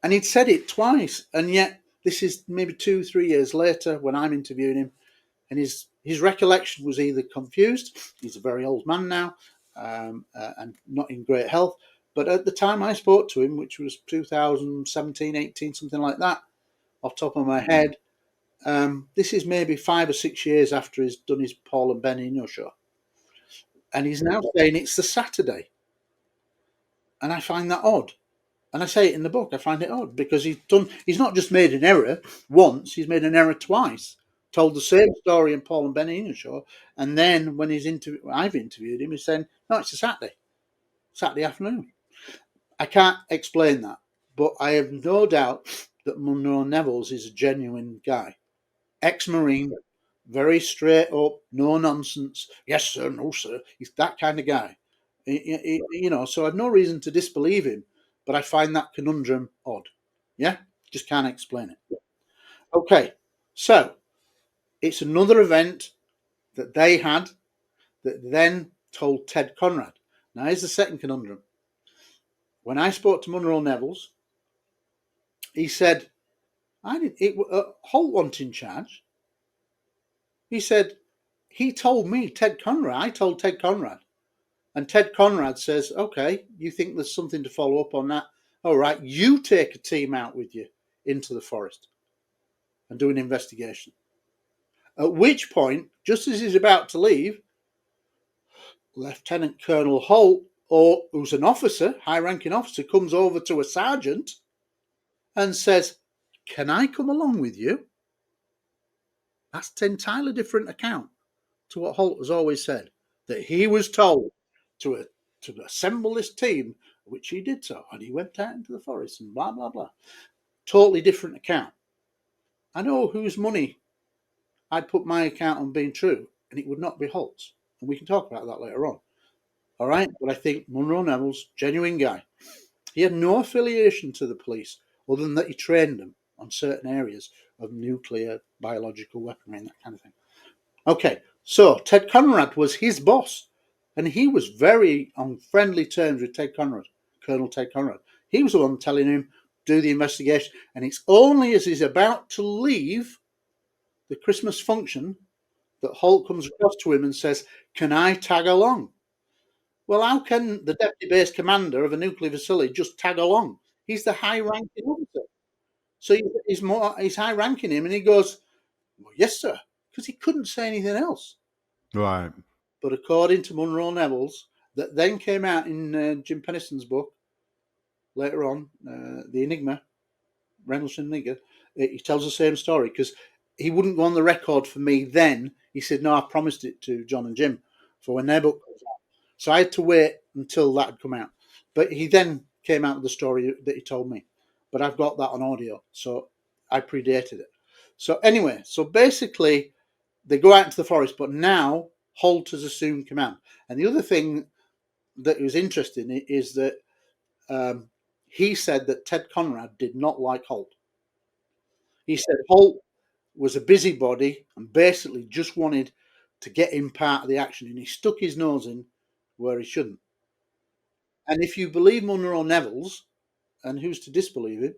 And he'd said it twice, and yet this is maybe 2-3 years later when I'm interviewing him, and his recollection was either confused, he's a very old man now, and not in great health, but at the time I spoke to him, which was 2017, 18, something like that, off the top of my head, this is maybe 5 or 6 years after he's done his Paul and Ben Eno show. And he's now saying it's the Saturday. And I find that odd. And I say it in the book, I find it odd because he's not just made an error once, he's made an error twice. Told the same story in Paul and Ben Eno show, and then when I've interviewed him, he's saying, no, it's a Saturday afternoon. I can't explain that, but I have no doubt that Munro Neville's is a genuine guy. Ex-Marine, very straight up, no nonsense. Yes, sir, no, sir. He's that kind of guy. You know, so I've no reason to disbelieve him, but I find that conundrum odd. Yeah, just can't explain it. Okay, so it's another event that they had that then told Ted Conrad. Now, here's the second conundrum. When I spoke to Munro Neville's, he said, Holt wasn't in charge. He said, he told me, Ted Conrad. I told Ted Conrad. And Ted Conrad says, okay, you think there's something to follow up on that? All right, you take a team out with you into the forest and do an investigation. At which point, just as he's about to leave, Lieutenant Colonel Holt, who's an officer, high-ranking officer, comes over to a sergeant and says, can I come along with you? That's an entirely different account to what Holt has always said, that he was told to assemble this team, which he did so, and he went out into the forest and blah, blah, blah. Totally different account. I know whose money I'd put my account on being true, and it would not be Holt's. And we can talk about that later on. All right? But I think Munro Neville's genuine guy. He had no affiliation to the police other than that he trained them on certain areas of nuclear, biological weaponry and that kind of thing. Okay, so Ted Conrad was his boss, and he was very on friendly terms with Ted Conrad, Colonel Ted Conrad. He was the one telling him, do the investigation, and it's only as he's about to leave the Christmas function that Holt comes across to him and says, can I tag along? Well, how can the deputy base commander of a nuclear facility just tag along? He's the high-ranking officer. So he's high-ranking him, and he goes, well, yes, sir, because he couldn't say anything else. Right. But according to Munro Neville's, that then came out in Jim Penniston's book later on, The Enigma, Rendlesham Enigma, he tells the same story because he wouldn't go on the record for me then. He said, no, I promised it to John and Jim for when their book comes out. So I had to wait until that had come out. But he then came out with the story that he told me. But I've got that on audio, so I predated it. So anyway, so basically they go out into the forest, but now Holt has assumed command. And the other thing that was interesting is that he said that Ted Conrad did not like Holt. He said Holt was a busybody and basically just wanted to get him part of the action, and he stuck his nose in where he shouldn't. And if you believe Munro Neville's, and who's to disbelieve him,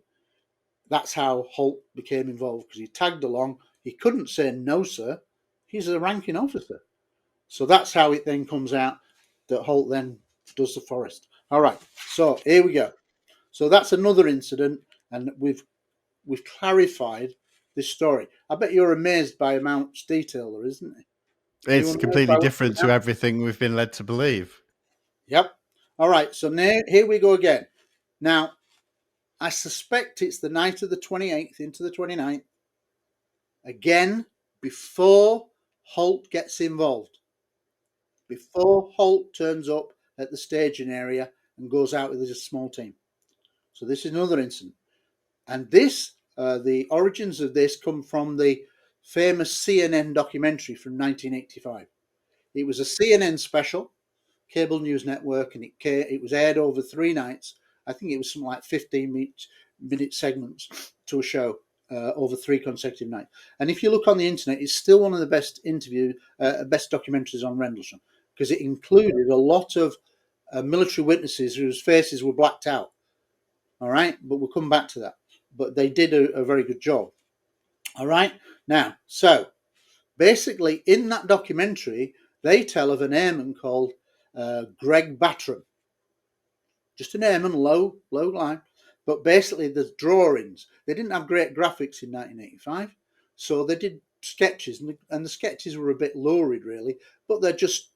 that's how Holt became involved, because he tagged along. He couldn't say no, sir. He's a ranking officer. So that's how it then comes out that Holt then does the forest. All right, so here we go. So that's another incident, and we've clarified this story. I bet you're amazed by much detail there, isn't it? It's completely different to everything we've been led to believe. Yep. All right, so now here we go again. Now, I suspect it's the night of the 28th into the 29th. Again, before Holt gets involved. Before Holt turns up at the staging area and goes out with a small team. So this is another incident. And this, the origins of this come from the famous CNN documentary from 1985. It was a CNN special, cable news network, and it was aired over 3 nights. I think it was something like 15-minute segments to a show over 3 consecutive nights. And if you look on the internet, it's still one of the best documentaries on Rendlesham, because it included a lot of military witnesses whose faces were blacked out. All right, but we'll come back to that. But they did a very good job. All right, now, so basically in that documentary, they tell of an airman called Greg Battram. Just an airman, low line. But basically there's drawings. They didn't have great graphics in 1985. So they did sketches, and the sketches were a bit lurid, really. But they're just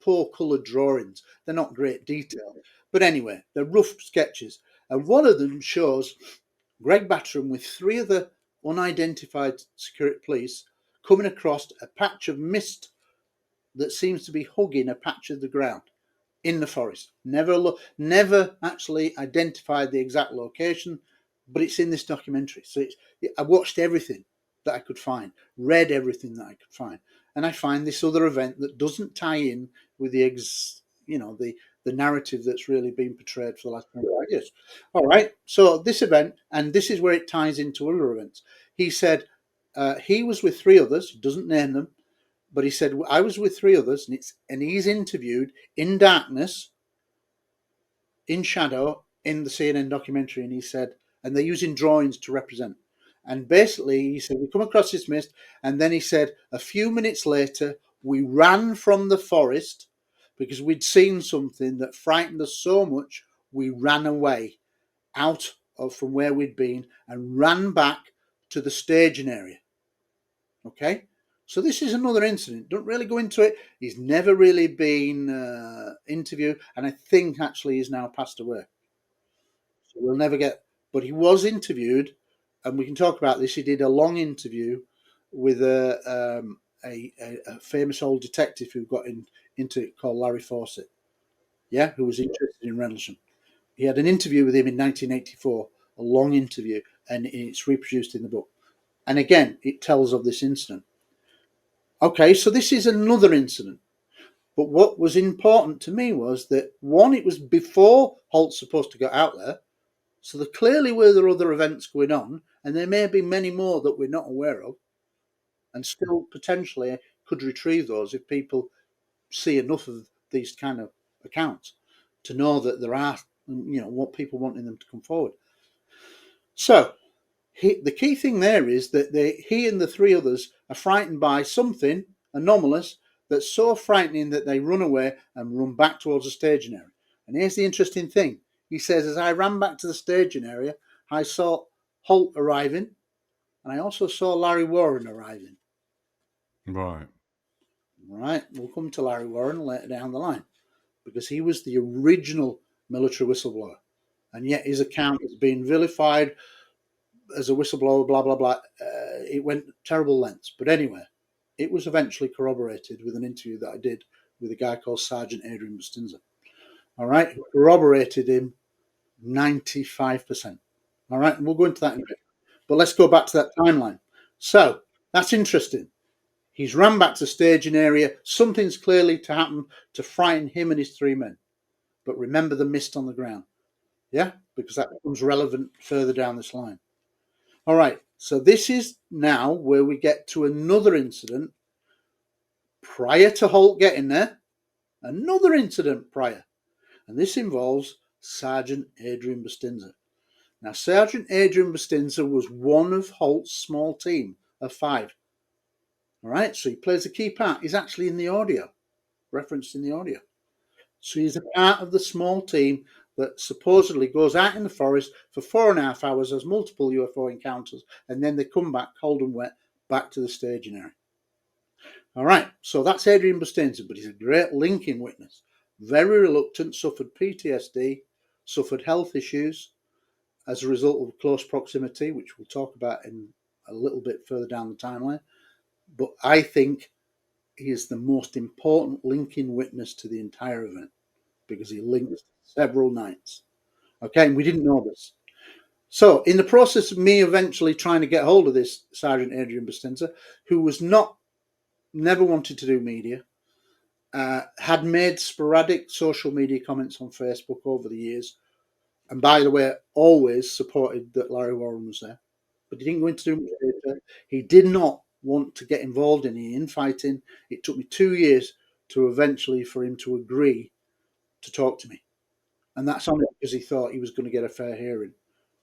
poor coloured drawings. They're not great detail. But anyway, they're rough sketches. And one of them shows Greg Battram with 3 other unidentified security police coming across a patch of mist that seems to be hugging a patch of the ground in the forest. Never actually identified the exact location, but it's in this documentary. So I watched everything. that I could find, read everything that I could find, and I find this other event that doesn't tie in with the narrative that's really been portrayed for the last 25 years. All right, so this event, and this is where it ties into other events. He said he was with 3 others. He doesn't name them, but he said I was with 3 others, and he's interviewed in darkness, in shadow, in the CNN documentary, and he said, and they're using drawings to represent. And basically, he said, we come across this mist, and then he said, a few minutes later, we ran from the forest because we'd seen something that frightened us so much, we ran away out of from where we'd been and ran back to the staging area. Okay? So this is another incident. Don't really go into it. He's never really been interviewed, and I think actually he's now passed away. So we'll never get. But he was interviewed, and we can talk about this. He did a long interview with a famous old detective who got into it called Larry Fawcett. Yeah, who was interested in Rendlesham. He had an interview with him in 1984, a long interview, and it's reproduced in the book. And again, it tells of this incident. Okay, so this is another incident. But what was important to me was that, one, it was before Halt's supposed to get out there, so there clearly were there other events going on, and there may be many more that we're not aware of, and still potentially could retrieve those if people see enough of these kind of accounts to know that there are, what people wanting them to come forward. So the key thing there is that he and the 3 others are frightened by something anomalous that's so frightening that they run away and run back towards the staging area. And here's the interesting thing. He says, as I ran back to the staging area, I saw Halt arriving, and I also saw Larry Warren arriving. Right. Right, we'll come to Larry Warren later down the line, because he was the original military whistleblower, and yet his account has been vilified as a whistleblower, blah, blah, blah. It went terrible lengths. But anyway, it was eventually corroborated with an interview that I did with a guy called Sergeant Adrian Bustinza. All right, who corroborated him 95%. All right, and we'll go into that in a bit. But let's go back to that timeline. So that's interesting. He's ran back to the staging area. Something's clearly to happen to frighten him and his 3 men. But remember the mist on the ground. Yeah, because that becomes relevant further down this line. All right, so this is now where we get to another incident prior to Halt getting there. Another incident prior. And this involves Sergeant Adrian Bustinza. Now, Sergeant Adrian Bustinza was one of Halt's small team of 5. All right, so he plays a key part. He's actually in the audio, referenced in the audio. So he's a part of the small team that supposedly goes out in the forest for 4.5 hours, has multiple UFO encounters, and then they come back cold and wet back to the staging area. All right, so that's Adrian Bustinza, but he's a great linking witness. Very reluctant, suffered PTSD, suffered health issues as a result of close proximity, which we'll talk about in a little bit further down the timeline. But I think he is the most important linking witness to the entire event because he linked several nights. Okay, and we didn't know this. So in the process of me eventually trying to get hold of this Sergeant Adrian Bustinza, who was never wanted to do media, had made sporadic social media comments on Facebook over the years, and by the way, always supported that Larry Warren was there, but he didn't go into too much data. He did not want to get involved in any infighting. It took me 2 years to eventually for him to agree to talk to me, and that's only because he thought he was going to get a fair hearing.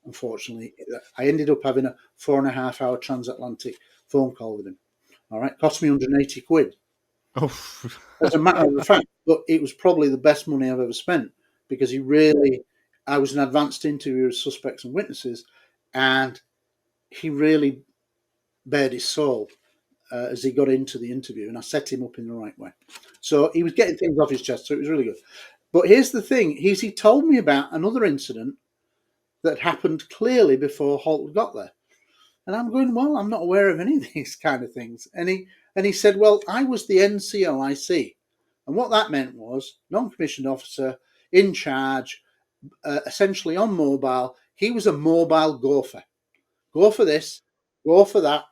Unfortunately, I ended up having a 4.5 hour transatlantic phone call with him. All right, cost me 180 quid. Oh. As a matter of fact, but it was probably the best money I've ever spent because I was an advanced interviewer of suspects and witnesses, and he really bared his soul as he got into the interview, and I set him up in the right way. So he was getting things off his chest, so it was really good. But here's the thing, he told me about another incident that happened clearly before Halt got there. And I'm going, well, I'm not aware of any of these kind of things. And he said, well, I was the NCOIC. And what that meant was non-commissioned officer in charge, essentially on mobile. He was a mobile gopher. Go for this, go for that.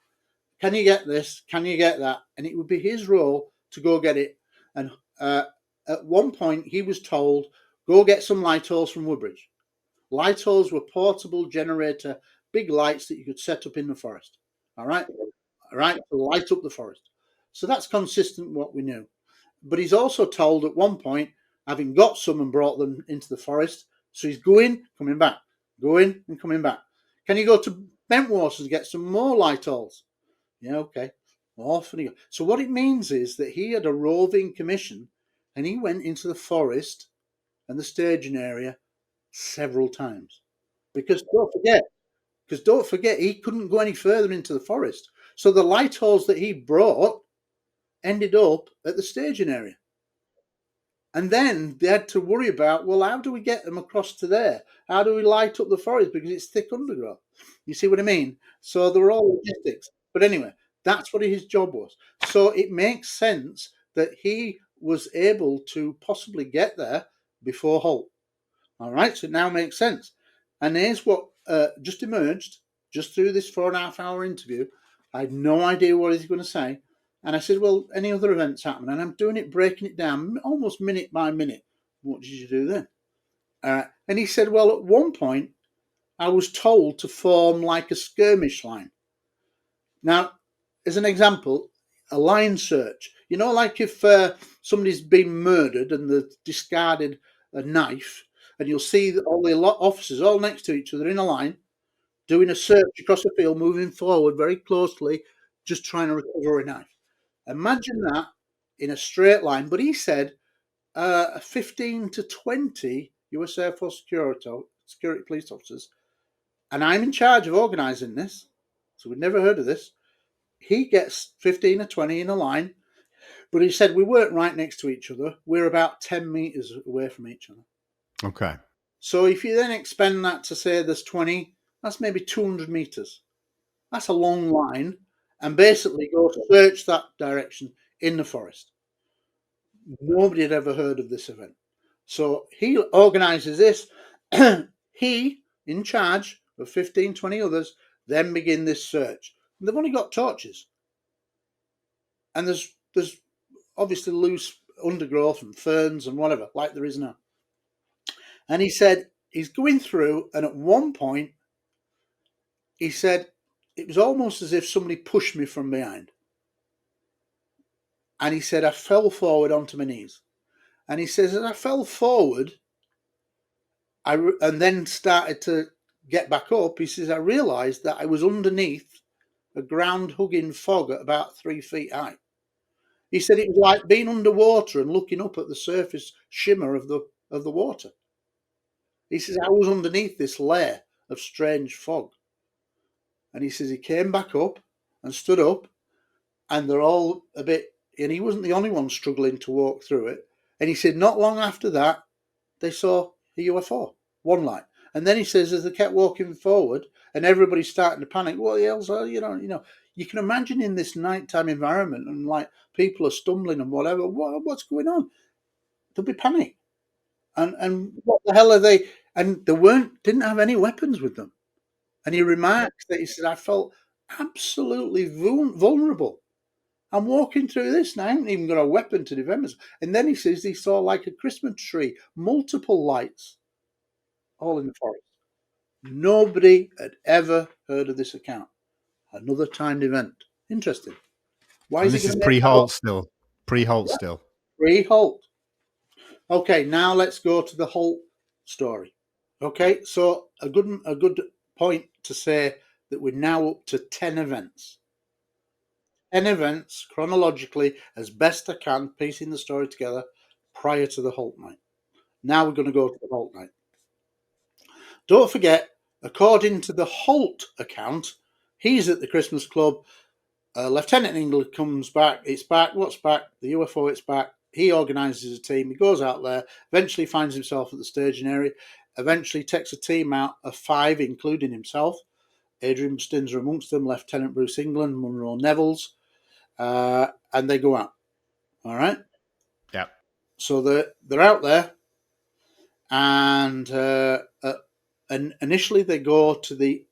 can you get this? Can you get that? And it would be his role to go get it. And at one point, he was told, go get some light-holes from Woodbridge. Light-holes were portable generator, big lights that you could set up in the forest. All right? All right, to light up the forest. So that's consistent with what we knew. But he's also told at one point, having got some and brought them into the forest, so he's going, coming back, going and coming back. Can you go to Bentwaters to get some more light-holes? Yeah, okay. Off and he goes. So what it means is that he had a roving commission and he went into the forest and the staging area several times. Because don't forget, he couldn't go any further into the forest. So the light holes that he brought ended up at the staging area. And then they had to worry about, well, how do we get them across to there? How do we light up the forest? Because it's thick undergrowth. You see what I mean? So there were all logistics. But anyway, that's what his job was. So it makes sense that he was able to possibly get there before Halt. All right, so it now makes sense. And here's what just emerged just through this 4.5 hour interview. I had no idea what he's going to say. And I said, well, any other events happen? And I'm doing it, breaking it down almost minute by minute. What did you do then? And he said, well, at one point, I was told to form like a skirmish line. Now, as an example, a line search. You know, like if somebody's been murdered and they've discarded a knife, and you'll see that all the officers all next to each other in a line, doing a search across the field, moving forward very closely, just trying to recover a knife. Imagine that in a straight line. But he said 15 to 20 US Air Force security police officers, and I'm in charge of organising this, so we'd never heard of this. He gets 15 or 20 in a line, but he said we weren't right next to each other. We're about 10 metres away from each other. Okay. So if you then expand that to say there's 20, that's maybe 200 metres. That's a long line, and basically go to search that direction in the forest. Nobody had ever heard of this event. So he organises this. He, in charge of 15, 20 others, then begin this search. And they've only got torches. And there's obviously loose undergrowth and ferns and whatever, like there is now. And he said he's going through, and at one point, he said, it was almost as if somebody pushed me from behind. And he said, I fell forward onto my knees. And he says, as I fell forward, and then started to get back up, he says, I realised that I was underneath a ground-hugging fog at about 3 feet high. He said it was like being underwater and looking up at the surface shimmer of the water. He says, I was underneath this layer of strange fog. And he says he came back up and stood up, and they're all a bit, and he wasn't the only one struggling to walk through it. And he said not long after that, they saw a UFO, one light. And then he says as they kept walking forward and everybody's starting to panic, what the hell's, you know, you can imagine in this nighttime environment and like people are stumbling and whatever, what's going on? There'll be panic. And what the hell are they? And they didn't have any weapons with them. And he remarks that he said, I felt absolutely vulnerable. I'm walking through this and I haven't even got a weapon to defend myself. And then he says he saw like a Christmas tree, multiple lights, all in the forest. Nobody had ever heard of this account. Another timed event. Interesting. Why And is this it is pre-Halt still. Pre-Halt still. Pre-Halt. Okay, now let's go to the Halt story. Okay, so a good point to say that we're now up to 10 events. 10 events chronologically as best I can, piecing the story together prior to the Halt night. Now we're going to go to the Halt night. Don't forget, according to the Halt account, he's at the Christmas club. Lieutenant England comes back. It's back. What's back? The UFO, it's back. He organises a team. He goes out there, eventually finds himself at the staging area, eventually takes a team out of 5, including himself. Adrian Stinser amongst them, Lieutenant Bruce England, Munro Nevels, and they go out. All right? Yeah. So they're out there, and initially they go to the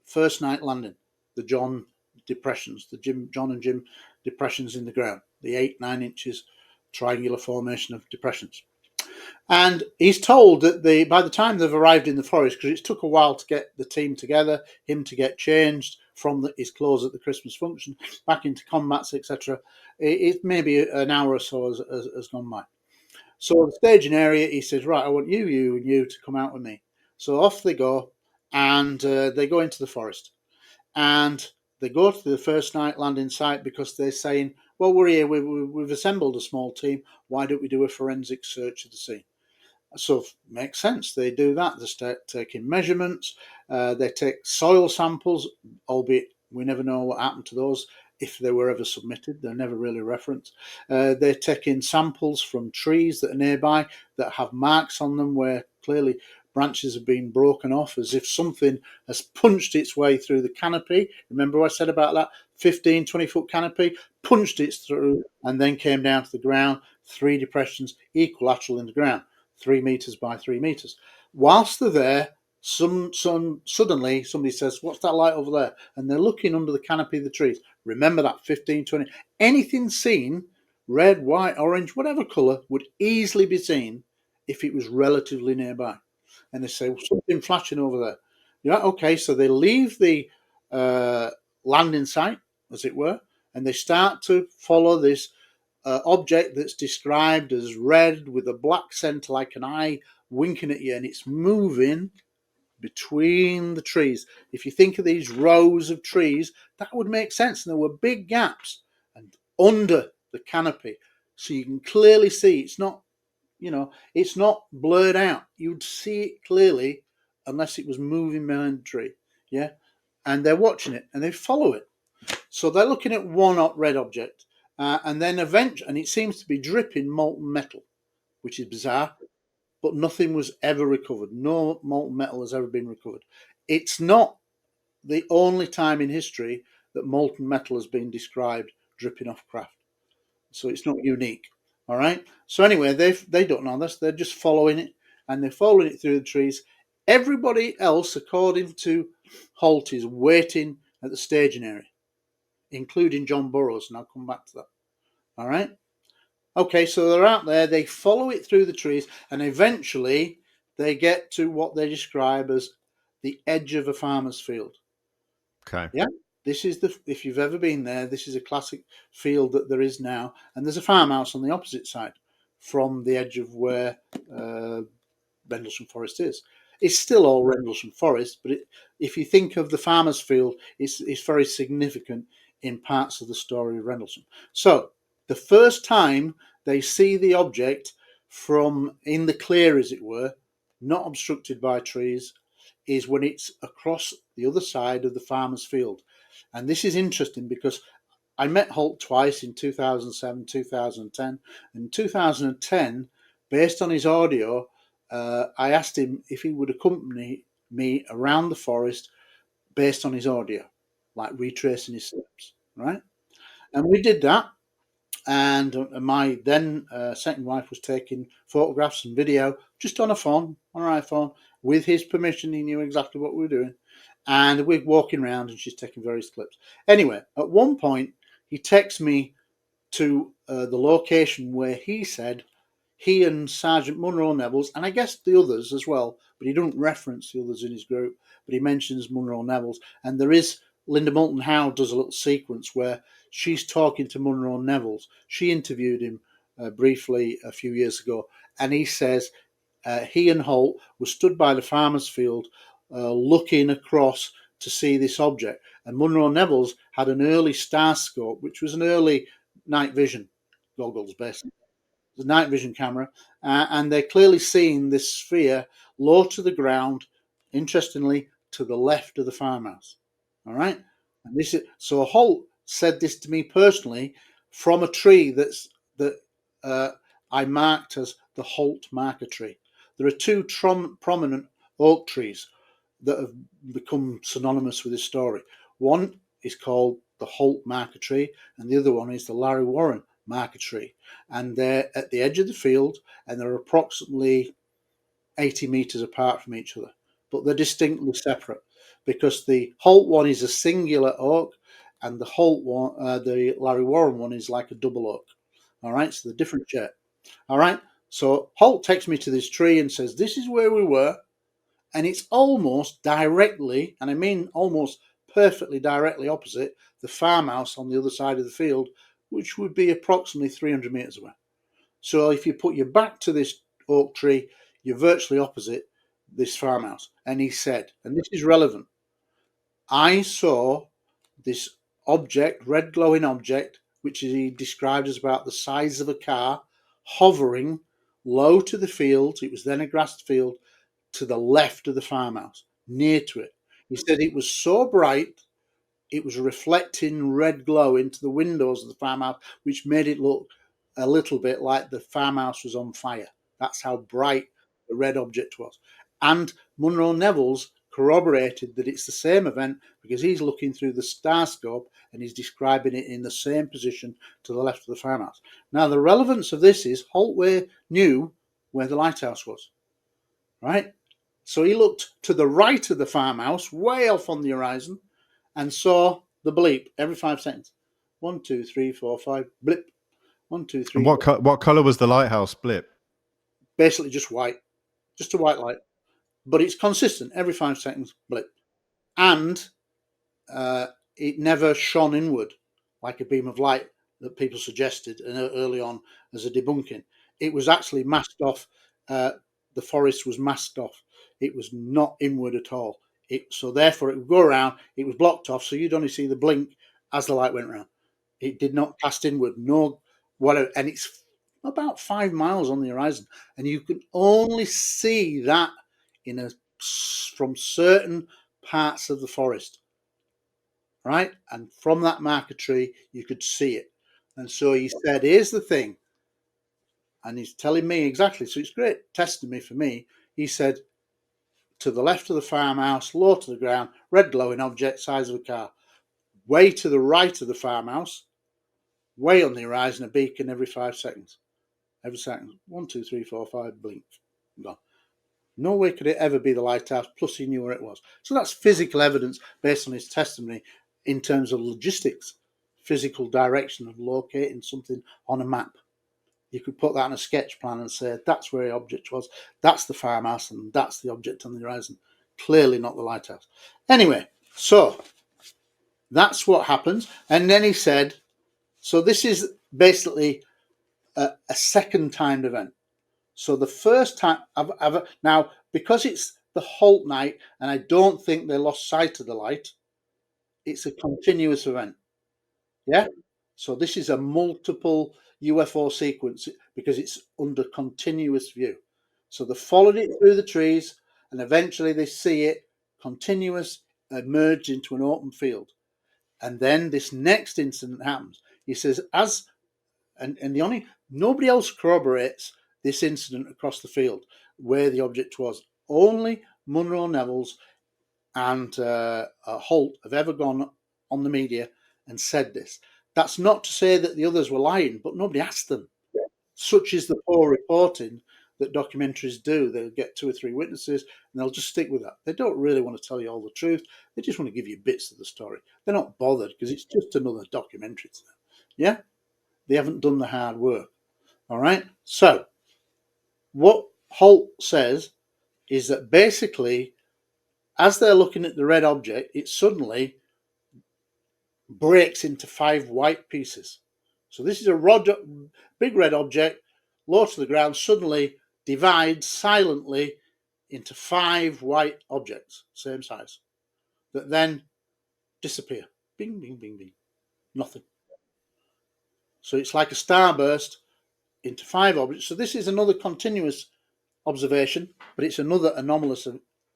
first night landing, the John depressions, the John and Jim depressions in the ground, the 8-9 inches triangular formation of depressions. And he's told that by the time they've arrived in the forest, because it took a while to get the team together, him to get changed from his clothes at the Christmas function back into combats, etc., it maybe an hour or so has gone by. So the staging area, he says, right, I want you, and you to come out with me. So off they go, and they go into the forest. And they go to the first night landing site because they're saying, well, we're here, we've assembled a small team, why don't we do a forensic search of the scene? So makes sense. They do that. They start taking measurements. They take soil samples, albeit we never know what happened to those if they were ever submitted. They're never really referenced. They're taking samples from trees that are nearby that have marks on them where clearly branches have been broken off, as if something has punched its way through the canopy. Remember what I said about that 15, 20-foot canopy? Punched it through and then came down to the ground. 3 depressions, equilateral in the ground. 3 meters by 3 meters. Whilst they're there, suddenly somebody says, what's that light over there? And they're looking under the canopy of the trees. Remember that 15, 20, anything seen, red, white, orange, whatever colour, would easily be seen if it was relatively nearby. And they say, well, something flashing over there. Yeah, okay, so they leave the landing site, as it were, and they start to follow this object that's described as red with a black centre like an eye winking at you, and it's moving between the trees. If you think of these rows of trees, that would make sense. And there were big gaps and under the canopy, so you can clearly see it's not, it's not blurred out. You'd see it clearly unless it was moving behind the tree. Yeah, and they're watching it and they follow it. So they're looking at one red object. And then eventually, and it seems to be dripping molten metal, which is bizarre, but nothing was ever recovered. No molten metal has ever been recovered. It's not the only time in history that molten metal has been described dripping off craft. So it's not unique. All right. So anyway, they don't know this. They're just following it, and they're following it through the trees. Everybody else, according to Halt, is waiting at the staging area, including John Burroughs, and I'll come back to that. All right. Okay, so they're out there, they follow it through the trees, and eventually they get to what they describe as the edge of a farmer's field. Okay. Yeah. This is if you've ever been there, this is a classic field that there is now, and there's a farmhouse on the opposite side from the edge of where Rendlesham Forest is. It's still all Rendlesham Forest, but if you think of the farmer's field, it's very significant in parts of the story of Rendlesham. So the first time they see the object from in the clear, as it were, not obstructed by trees, is when it's across the other side of the farmer's field. And this is interesting because I met Halt twice in 2007, 2010. In 2010, based on his audio, I asked him if he would accompany me around the forest based on his audio, like retracing his steps, right? And we did that. And my then second wife was taking photographs and video just on her iPhone, with his permission. He knew exactly what we were doing. And we're walking around and she's taking various clips. Anyway, at one point, he texts me to the location where he said he and Sergeant Munro Neville's, and I guess the others as well, but he doesn't reference the others in his group, but he mentions Munro Neville's. And there is Linda Moulton Howe does a little sequence where she's talking to Munro Neville's. She interviewed him briefly a few years ago, and he says he and Halt were stood by the farmer's field looking across to see this object. And Munro Neville's had an early star scope, which was an early night vision goggles, basically. The night vision camera, and they're clearly seeing this sphere low to the ground, interestingly, to the left of the farmhouse. All right. And this is so Halt said this to me personally from a tree that I marked as the Halt marker tree. There are two prominent oak trees that have become synonymous with this story. One is called the Halt marker tree, and the other one is the Larry Warren marker tree. And they're at the edge of the field, and they're approximately 80 meters apart from each other, but they're distinctly separate because the Halt one is a singular oak, and the Holt one, the Larry Warren one, is like a double oak. All right, so the different shape. All right, so Holt takes me to this tree and says, "This is where we were," and it's almost directly, and I mean almost perfectly directly opposite the farmhouse on the other side of the field, which would be approximately 300 meters away. So if you put your back to this oak tree, you're virtually opposite this farmhouse. And he said, and this is relevant, "I saw this object, red glowing object, which he described as about the size of a car, hovering low to the field." It was then a grassed field to the left of the farmhouse, near to it. He said it was so bright, it was reflecting red glow into the windows of the farmhouse, which made it look a little bit like the farmhouse was on fire. That's how bright the red object was. And Munro Neville's corroborated that it's the same event because he's looking through the starscope and he's describing it in the same position to the left of the farmhouse. Now, the relevance of this is Holtway knew where the lighthouse was, right? So he looked to the right of the farmhouse, way off on the horizon, and saw the bleep every 5 seconds. 1, 2, 3, 4, 5, blip. 1, 2, 3. And what color was the lighthouse blip? Basically just white, just a white light, but it's consistent every 5 seconds, blip. And it never shone inward like a beam of light that people suggested early on as a debunking. It was actually masked off. The forest was masked off. It was not inward at all. So therefore it would go around. It was blocked off, so you'd only see the blink as the light went around. It did not cast inward, no whatever. And it's about 5 miles on the horizon, and you can only see that from certain parts of the forest, right? And from that marker tree, you could see it. And so he said, "Here's the thing," and he's telling me exactly. So it's great testing me for me. He said, "To the left of the farmhouse, low to the ground, red glowing object, size of a car. Way to the right of the farmhouse, way on the horizon, a beacon every 5 seconds. Every second. 1, 2, 3, 4, 5, blink. Gone. No way could it ever be the lighthouse," plus he knew where it was. So that's physical evidence based on his testimony in terms of logistics, physical direction of locating something on a map. You could put that on a sketch plan and say, that's where the object was, that's the farmhouse, and that's the object on the horizon. Clearly not the lighthouse. Anyway, so that's what happens. And then he said, so this is basically a second timed event. So the first time, now, because it's the Holt night, and I don't think they lost sight of the light, it's a continuous event. Yeah? So this is a multiple UFO sequence because it's under continuous view. So they followed it through the trees, and eventually they see it continuous, emerge into an open field. And then this next incident happens. He says, nobody else corroborates this incident across the field where the object was. Only Munro Neville's and Holt have ever gone on the media and said this. That's not to say that the others were lying, but nobody asked them. Yeah. Such is the poor reporting that documentaries do. They'll get 2 or 3 witnesses and they'll just stick with that. They don't really want to tell you all the truth. They just want to give you bits of the story. They're not bothered because it's just another documentary to them. Yeah? They haven't done the hard work. All right? So, what Holt says is that basically, as they're looking at the red object, it suddenly breaks into 5 white pieces. So this is a big red object, low to the ground, suddenly divides silently into 5 white objects, same size, that then disappear. Bing, bing, bing, bing. Nothing. So it's like a starburst into 5 objects. So this is another continuous observation, but it's another anomalous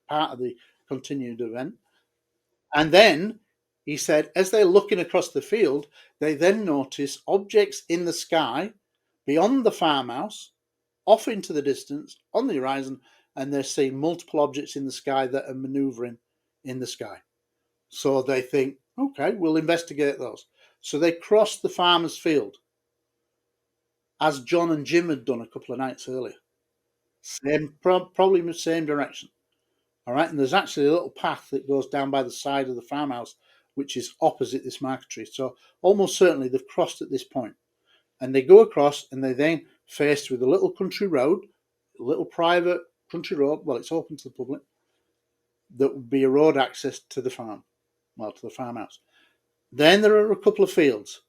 part of the continued event. And then he said, as they're looking across the field, they then notice objects in the sky beyond the farmhouse, off into the distance, on the horizon, and they're seeing multiple objects in the sky that are maneuvering in the sky. So they think, okay, we'll investigate those. So they cross the farmer's field, as John and Jim had done a couple of nights earlier. Probably in the same direction. All right, and there's actually a little path that goes down by the side of the farmhouse which is opposite this marquetry. So almost certainly they've crossed at this point. And they go across and they then faced with a little country road, a little private country road. Well, it's open to the public. That would be a road access to the farm, well, to the farmhouse. Then there are a couple of fields.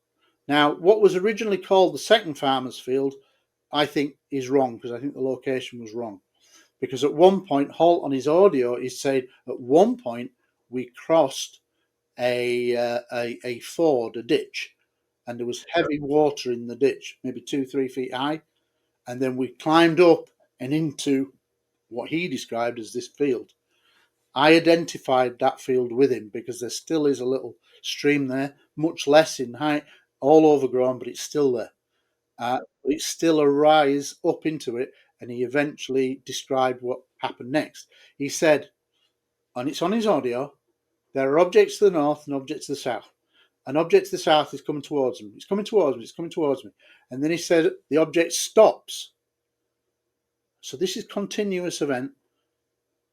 Now, what was originally called the second farmer's field, I think is wrong, because I think the location was wrong. Because at one point, Halt on his audio is saying, at one point we crossed a ford, a ditch, and there was heavy water in the ditch, maybe 2-3 feet high, and then we climbed up and into what he described as this field. I identified that field with him because there still is a little stream there, much less in height, all overgrown, but it's still there. It's still a rise up into it, and he eventually described what happened next. He said, and it's on his audio, there are objects to the north and objects to the south. An object to the south is coming towards him. It's coming towards me. It's coming towards me. And then he said the object stops. So this is continuous event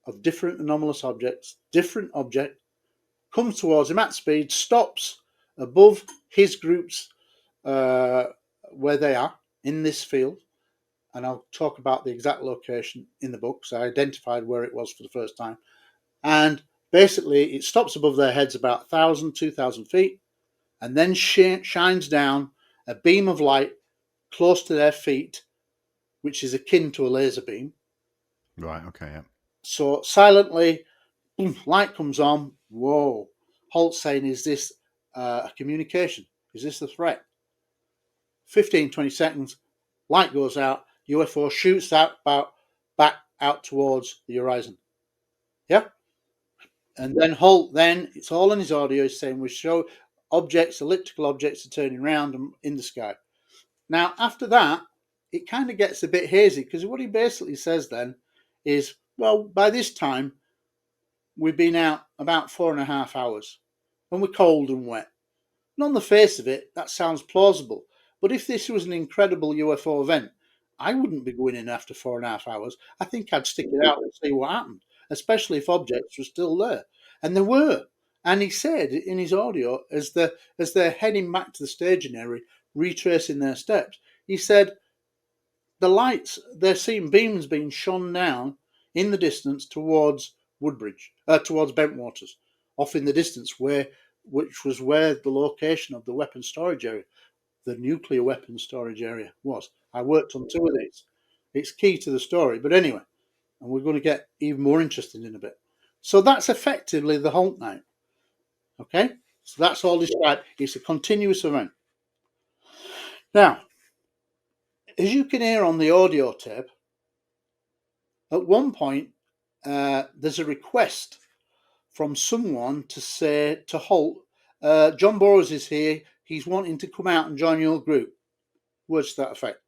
of different anomalous objects. Different object comes towards him at speed, stops above his groups where they are in this field. And I'll talk about the exact location in the book. So I identified where it was for the first time. And basically it stops above their heads about 1,000, 2,000 feet. And then shines down a beam of light close to their feet, which is akin to a laser beam. Right, okay, yeah. So silently, boom, light comes on. Whoa. Halt's saying, is this a communication? Is this a threat? 15, 20 seconds, light goes out, UFO shoots out back out towards the horizon. Yeah? And then Halt, then, it's all in his audio, is saying we show objects, elliptical objects are turning around in the sky. Now, after that, it kind of gets a bit hazy, because what he basically says then is, well, by this time, we've been out about 4.5 hours, and we're cold and wet. And on the face of it, that sounds plausible. But if this was an incredible UFO event, I wouldn't be going in after 4.5 hours. I think I'd stick it out and see what happened, especially if objects were still there. And there were. And he said in his audio, as they're heading back to the staging area, retracing their steps, he said the lights, they're seeing beams being shone down in the distance towards Woodbridge, towards Bentwaters, off in the distance, which was where the location of the weapons storage area, the nuclear weapons storage area was. I worked on 2 of these. It's key to the story. But anyway, and we're going to get even more interested in a bit. So that's effectively the Halt night. Okay? So that's all described. It's a continuous event. Now, as you can hear on the audio tape, at one point, there's a request from someone to say to Halt, John Burroughs is here. He's wanting to come out and join your group. Words to that effect.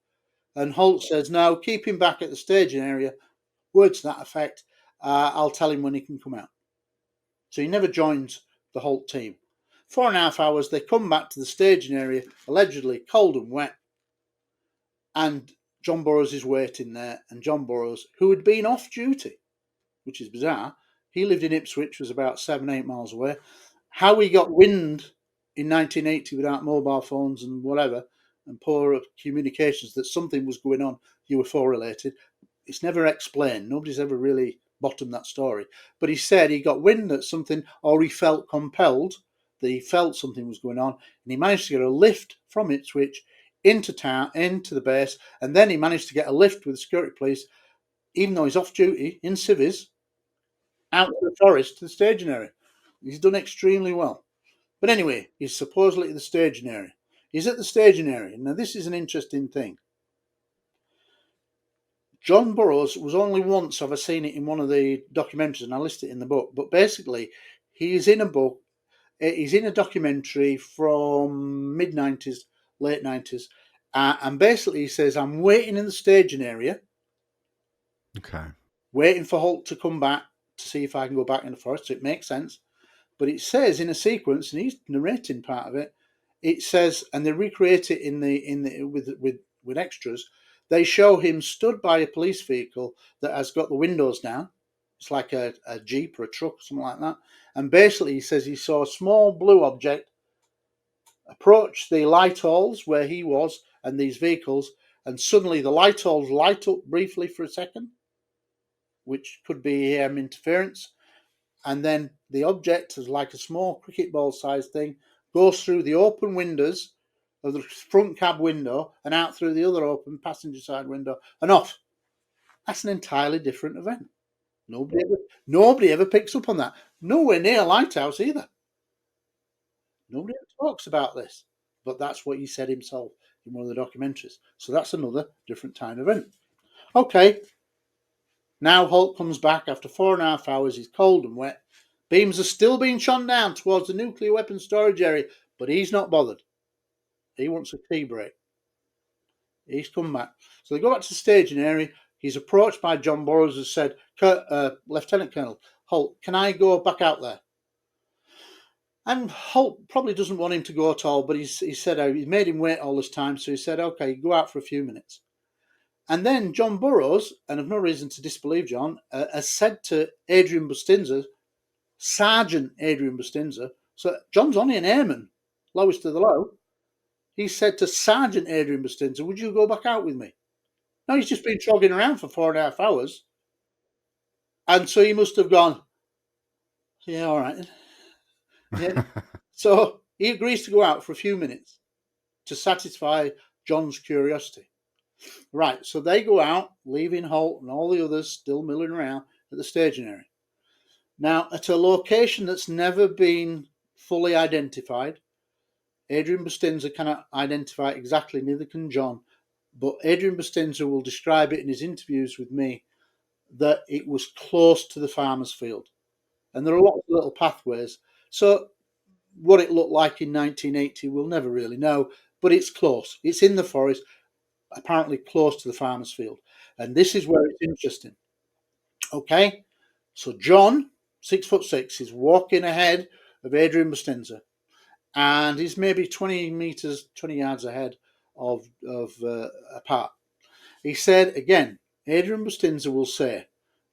And Halt says, no, keep him back at the staging area. Words to that effect. I'll tell him when he can come out. So he never joins the Halt team. 4.5 hours, they come back to the staging area, allegedly cold and wet. And John Burroughs is waiting there. And John Burroughs, who had been off duty, which is bizarre, he lived in Ipswich, was about 7-8 miles away. How he got wind in 1980 without mobile phones and whatever, and poor communications, that something was going on UFO related, it's never explained. Nobody's ever really bottomed that story. But he said he got wind at something, or he felt compelled, that he felt something was going on, and he managed to get a lift from Ipswich into town, into the base, and then he managed to get a lift with the security police, even though he's off duty in civvies, out to the forest to the staging area. He's done extremely well. But anyway, he's supposedly at the staging area. He's at the staging area. Now, this is an interesting thing. John Burroughs was only once, I've seen it in one of the documentaries, and I list it in the book, but basically, he's in a documentary from mid-90s, late 90s, and basically he says, I'm waiting in the staging area. Okay. Waiting for Halt to come back to see if I can go back in the forest, so it makes sense. But it says in a sequence, and he's narrating part of it, it says, and they recreate it with extras, they show him stood by a police vehicle that has got the windows down, It's like a Jeep or a truck or something like that. And basically, he says he saw a small blue object approach the light halls where he was and these vehicles, and suddenly the light halls light up briefly for a second, which could be interference. And then the object, is like a small cricket ball sized thing, goes through the open windows of the front cab window and out through the other open passenger side window and off. That's an entirely different event. Nobody ever picks up on that. Nowhere near Lighthouse either. Nobody ever talks about this. But that's what he said himself in one of the documentaries. So that's another different time event. Okay. Now Holt comes back after 4.5 hours. He's cold and wet. Beams are still being shot down towards the nuclear weapons storage area, but he's not bothered. He wants a tea break. He's come back. So they go back to the staging area. He's approached by John Burroughs, who said, Lieutenant Colonel Holt, can I go back out there? And Holt probably doesn't want him to go at all, but he said he made him wait all this time, so he said, okay, go out for a few minutes. And then John Burroughs, and I've no reason to disbelieve John, has said to Adrian Bustinza, Sergeant Adrian Bustinza, so John's only an airman, lowest of the low. He said to Sergeant Adrian Bustinza, would you go back out with me? No, he's just been trogging around for 4.5 hours. And so he must have gone, yeah, all right. Yeah. So he agrees to go out for a few minutes to satisfy John's curiosity. Right, so they go out, leaving Holt and all the others still milling around at the staging area. Now, at a location that's never been fully identified, Adrian Bustinza cannot identify it exactly, neither can John, but Adrian Bustinza will describe it in his interviews with me that it was close to the farmer's field. And there are lots of little pathways. So what it looked like in 1980, we'll never really know, but it's close. It's in the forest, apparently close to the farmer's field. And this is where it's interesting. Okay, so John, 6'6", is walking ahead of Adrian Bustinza, and he's maybe 20 yards ahead of apart. He said, again, Adrian Bustinza will say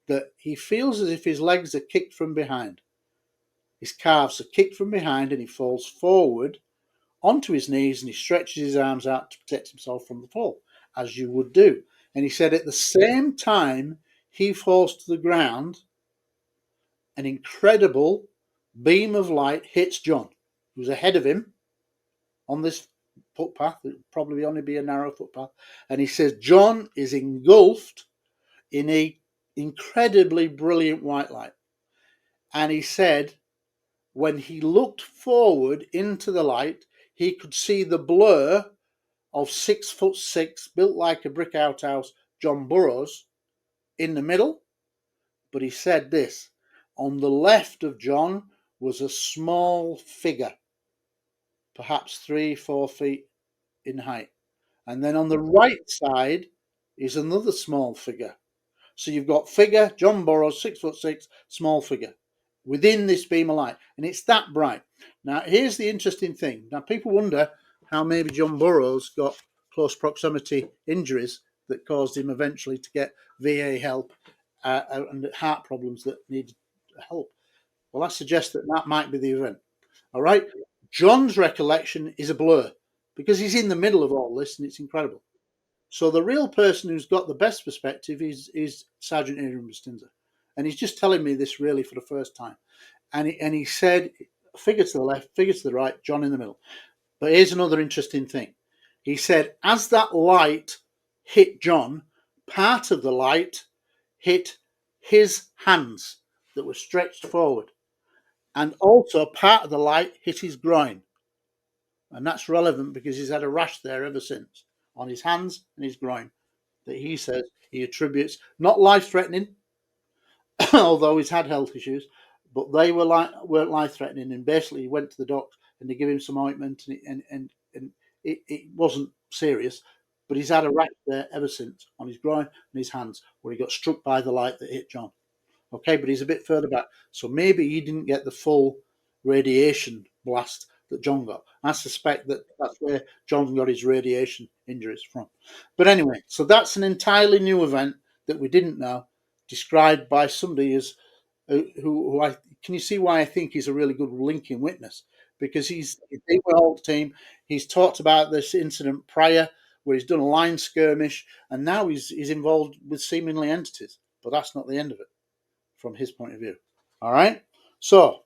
that he feels as if his legs are kicked from behind. His calves are kicked from behind, and he falls forward onto his knees, and he stretches his arms out to protect himself from the fall, as you would do. And he said at the same time he falls to the ground, an incredible beam of light hits John, who's ahead of him on this footpath. It would probably only be a narrow footpath. And he says John is engulfed in a incredibly brilliant white light. And he said when he looked forward into the light, he could see the blur of 6'6", built like a brick outhouse, John Burroughs, in the middle. But he said this, on the left of John was a small figure, perhaps 3-4 feet in height. And then on the right side is another small figure. So you've got figure, John Burroughs, 6'6", small figure, within this beam of light. And it's that bright. Now, here's the interesting thing. Now, people wonder how maybe John Burroughs got close proximity injuries that caused him eventually to get VA help and heart problems that needed help. Well, I suggest that that might be the event. All right. John's recollection is a blur because he's in the middle of all this, and it's incredible. So the real person who's got the best perspective is Sergeant Adrian Bustinza. And he's just telling me this really for the first time. And he said, figure to the left, figure to the right, John in the middle. But here's another interesting thing. He said, as that light hit John, part of the light hit his hands that were stretched forward. And also part of the light hit his groin. And that's relevant because he's had a rash there ever since on his hands and his groin that he says he attributes, not life-threatening, although he's had health issues, but they weren't life-threatening. And basically he went to the doctor and they gave him some ointment and it wasn't serious, but he's had a rash there ever since on his groin and his hands where he got struck by the light that hit John. Okay, but he's a bit further back. So maybe he didn't get the full radiation blast that John got. I suspect that that's where John got his radiation injuries from. But anyway, so that's an entirely new event that we didn't know. described by somebody as who I can you see why I think he's a really good linking witness, because he's been with the whole team. He's talked about this incident prior where he's done a line skirmish, and now he's involved with seemingly entities. But that's not the end of it from his point of view. All right. So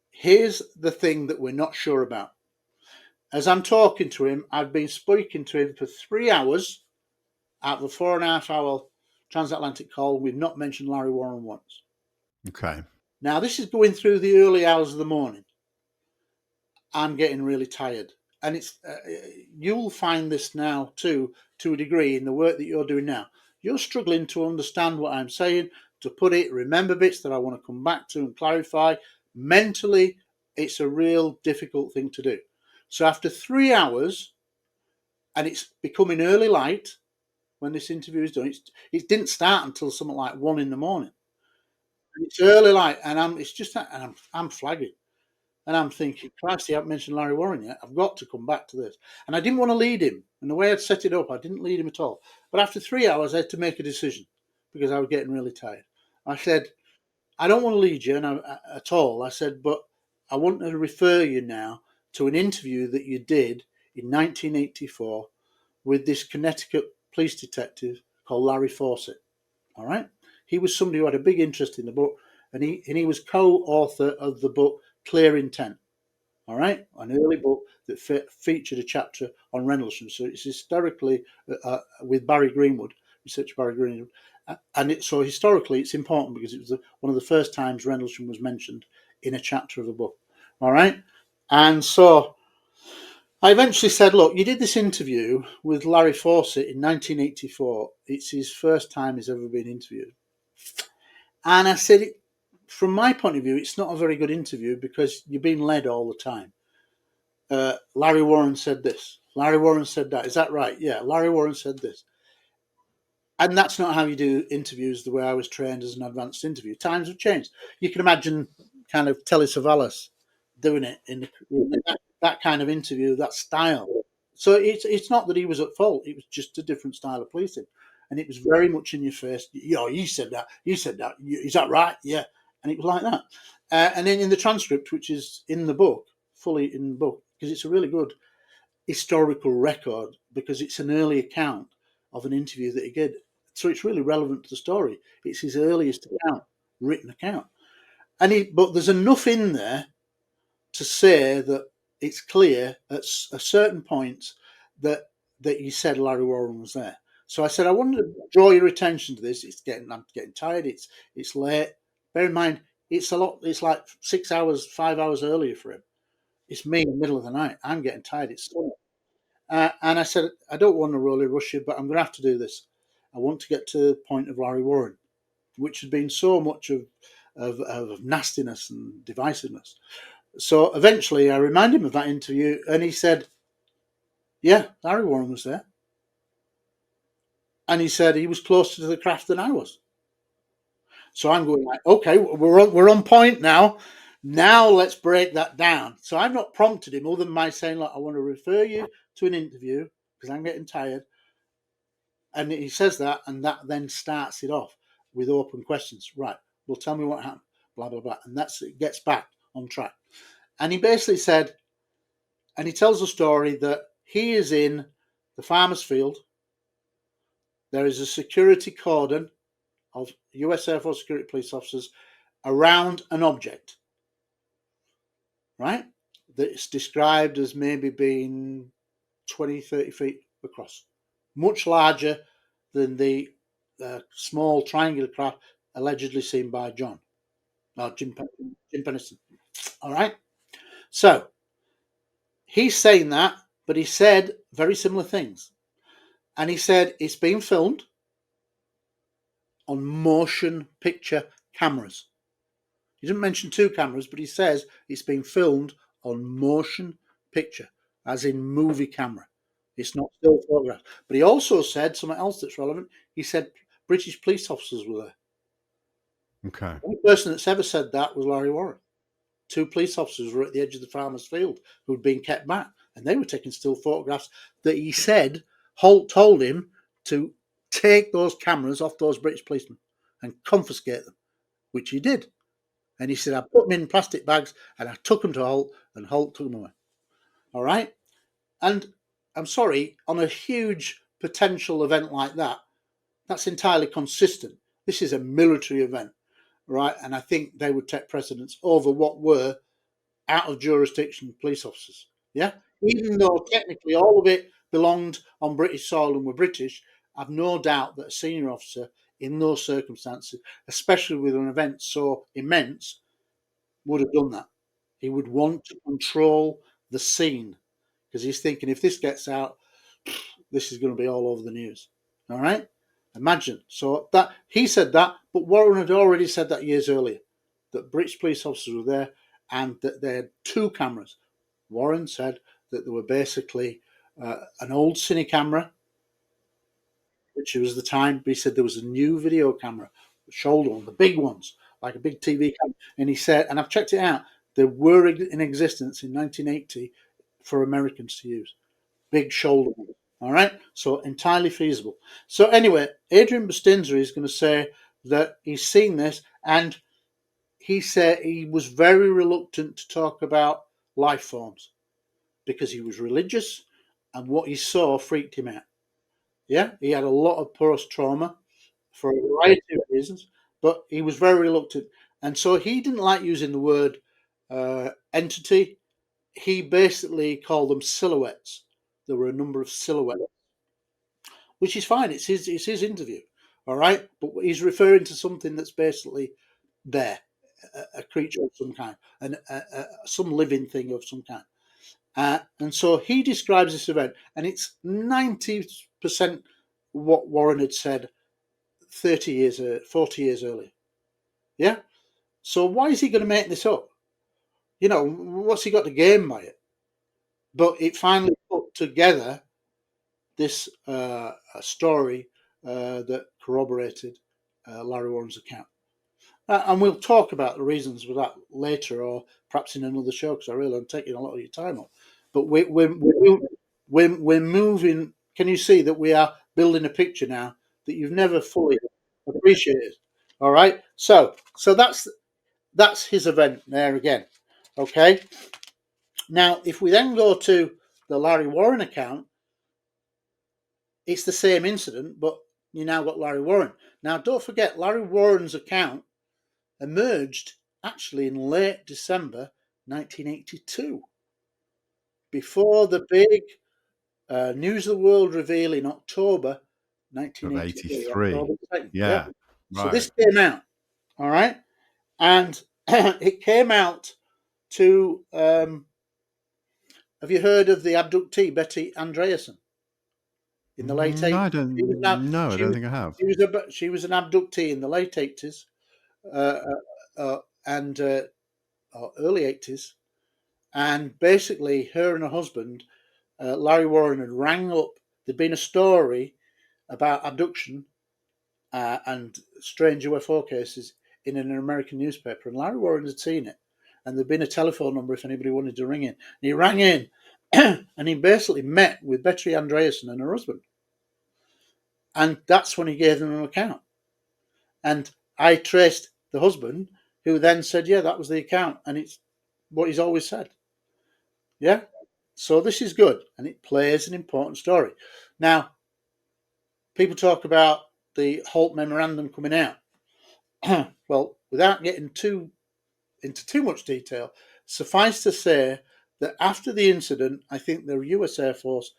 here's the thing that we're not sure about. As I'm talking to him, I've been speaking to him for 3 hours out of a 4.5 hour transatlantic call. We've not mentioned Larry Warren once. Okay. Now, this is going through the early hours of the morning. I'm getting really tired. And it's you'll find this now too, to a degree, in the work that you're doing now. You're struggling to understand what I'm saying, to put it, remember bits that I want to come back to and clarify. Mentally, it's a real difficult thing to do. So after 3 hours, and it's becoming early light when this interview is done, it didn't start until something like 1 in the morning. And it's early light, and I'm flagging. And I'm thinking, Christ, I haven't mentioned Larry Warren yet. I've got to come back to this. And I didn't want to lead him. And the way I'd set it up, I didn't lead him at all. But after 3 hours, I had to make a decision because I was getting really tired. I said, I don't want to lead you at all. I said, but I want to refer you now to an interview that you did in 1984 with this Connecticut police detective called Larry Fawcett. All right? He was somebody who had a big interest in the book, and he was co-author of the book Clear Intent. All right? An early book that featured a chapter on Rendlesham. So it's historically with Barry Greenwood, researcher Barry Greenwood. And so historically, it's important because it was one of the first times Rendlesham was mentioned in a chapter of a book. All right? And so I eventually said, look, you did this interview with Larry Fawcett in 1984. It's his first time he's ever been interviewed. And I said, from my point of view, it's not a very good interview because you're being led all the time. Larry Warren said this. Larry Warren said that. Is that right? Yeah, Larry Warren said this. And that's not how you do interviews the way I was trained as an advanced interview. Times have changed. You can imagine kind of Telly Savalas doing it in that kind of interview, that style. So it's not that he was at fault. It was just a different style of policing. And it was very much in your face. You said that. You said that. Is that right? Yeah. And it was like that. And then in the transcript, which is in the book, fully in the book, because it's a really good historical record, because it's an early account of an interview that he did. So it's really relevant to the story. It's his earliest account, written account. But there's enough in there to say that it's clear at a certain point that he said Larry Warren was there. So I said, I wanted to draw your attention to this. I'm getting tired. It's late. Bear in mind, it's a lot. It's like 6 hours, 5 hours earlier for him. It's me in the middle of the night. I'm getting tired. It's summer. And I said, I don't want to really rush you, but I'm going to have to do this. I want to get to the point of Larry Warren, which has been so much of nastiness and divisiveness. So eventually I reminded him of that interview, and he said, yeah, Larry Warren was there. And he said he was closer to the craft than I was. So I'm going like, okay, we're on point now. Now let's break that down. So I've not prompted him other than my saying, like, I want to refer you to an interview because I'm getting tired. And he says that, and that then starts it off with open questions. Right, well, tell me what happened, blah, blah, blah. And it gets back on track. And he basically said, and he tells the story that he is in the farmer's field. There is a security cordon of US Air Force security police officers around an object, right? That's described as maybe being 20, 30 feet across. Much larger than the small triangular craft allegedly seen by Jim Pennison. All right? So, he's saying that, but he said very similar things. And he said it's being filmed on motion picture cameras. He didn't mention 2 cameras, but he says it's being filmed on motion picture, as in movie camera. It's not still photographed. But he also said something else that's relevant. He said British police officers were there. Okay. The only person that's ever said that was Larry Warren. 2 police officers were at the edge of the farmer's field who'd been kept back, and they were taking still photographs that he said Holt told him to take those cameras off those British policemen and confiscate them, which he did. And he said, I put them in plastic bags and I took them to Holt, and Holt took them away. All right? And I'm sorry, on a huge potential event like that, that's entirely consistent. This is a military event, right? And I think they would take precedence over what were out of jurisdiction police officers. Yeah? Even though technically all of it belonged on British soil and were British, I've no doubt that a senior officer in those circumstances, especially with an event so immense, would have done that. He would want to control the scene because he's thinking, if this gets out, this is going to be all over the news. All right? Imagine. So that he said that, but Warren had already said that years earlier, that British police officers were there and that they had 2 cameras. Warren said that there were basically an old cine camera, which was the time, but he said there was a new video camera, the shoulder one, the big ones, like a big TV camera. And he said, and I've checked it out, there were in existence in 1980 for Americans to use. Big shoulder ones. All right? So entirely feasible. So anyway, Adrian Bustinza is going to say that he's seen this, and he said he was very reluctant to talk about life forms because he was religious and what he saw freaked him out. Yeah, he had a lot of post-trauma for a variety of reasons, but he was very reluctant. And so he didn't like using the word entity. He basically called them silhouettes. There were a number of silhouettes, which is fine. It's his interview, all right? But he's referring to something that's basically there, a creature of some kind, and some living thing of some kind. And so he describes this event, and it's 90% what Warren had said 40 years earlier. Yeah? So why is he going to make this up? You know, what's he got to gain by it? But it finally put together this story that corroborated Larry Warren's account. And we'll talk about the reasons for that later, or perhaps in another show, because I really am taking a lot of your time up. But we're moving. Can you see that we are building a picture now that you've never fully appreciated? All right. So that's his event there again. Okay. Now, if we then go to the Larry Warren account, it's the same incident, but you now got Larry Warren. Now, don't forget, Larry Warren's account emerged actually in late December 1982, before the big News of the World reveal in October 1983. Yeah. Right. So this came out, all right? And it came out to, have you heard of the abductee, Betty Andreasen? In the late 80s? I don't think I have. She was an abductee in the late 80s and early 80s. And basically, her and her husband, Larry Warren, had rang up. There'd been a story about abduction and strange UFO cases in an American newspaper. And Larry Warren had seen it. And there'd been a telephone number if anybody wanted to ring in. And he rang in and he basically met with Betty Andreasen and her husband. And that's when he gave them an account. And I traced the husband, who then said, yeah, that was the account. And it's what he's always said. Yeah? So this is good. And it plays an important story. Now, people talk about the Holt memorandum coming out. Well, without getting into too much detail, suffice to say that after the incident, I think the US Air Force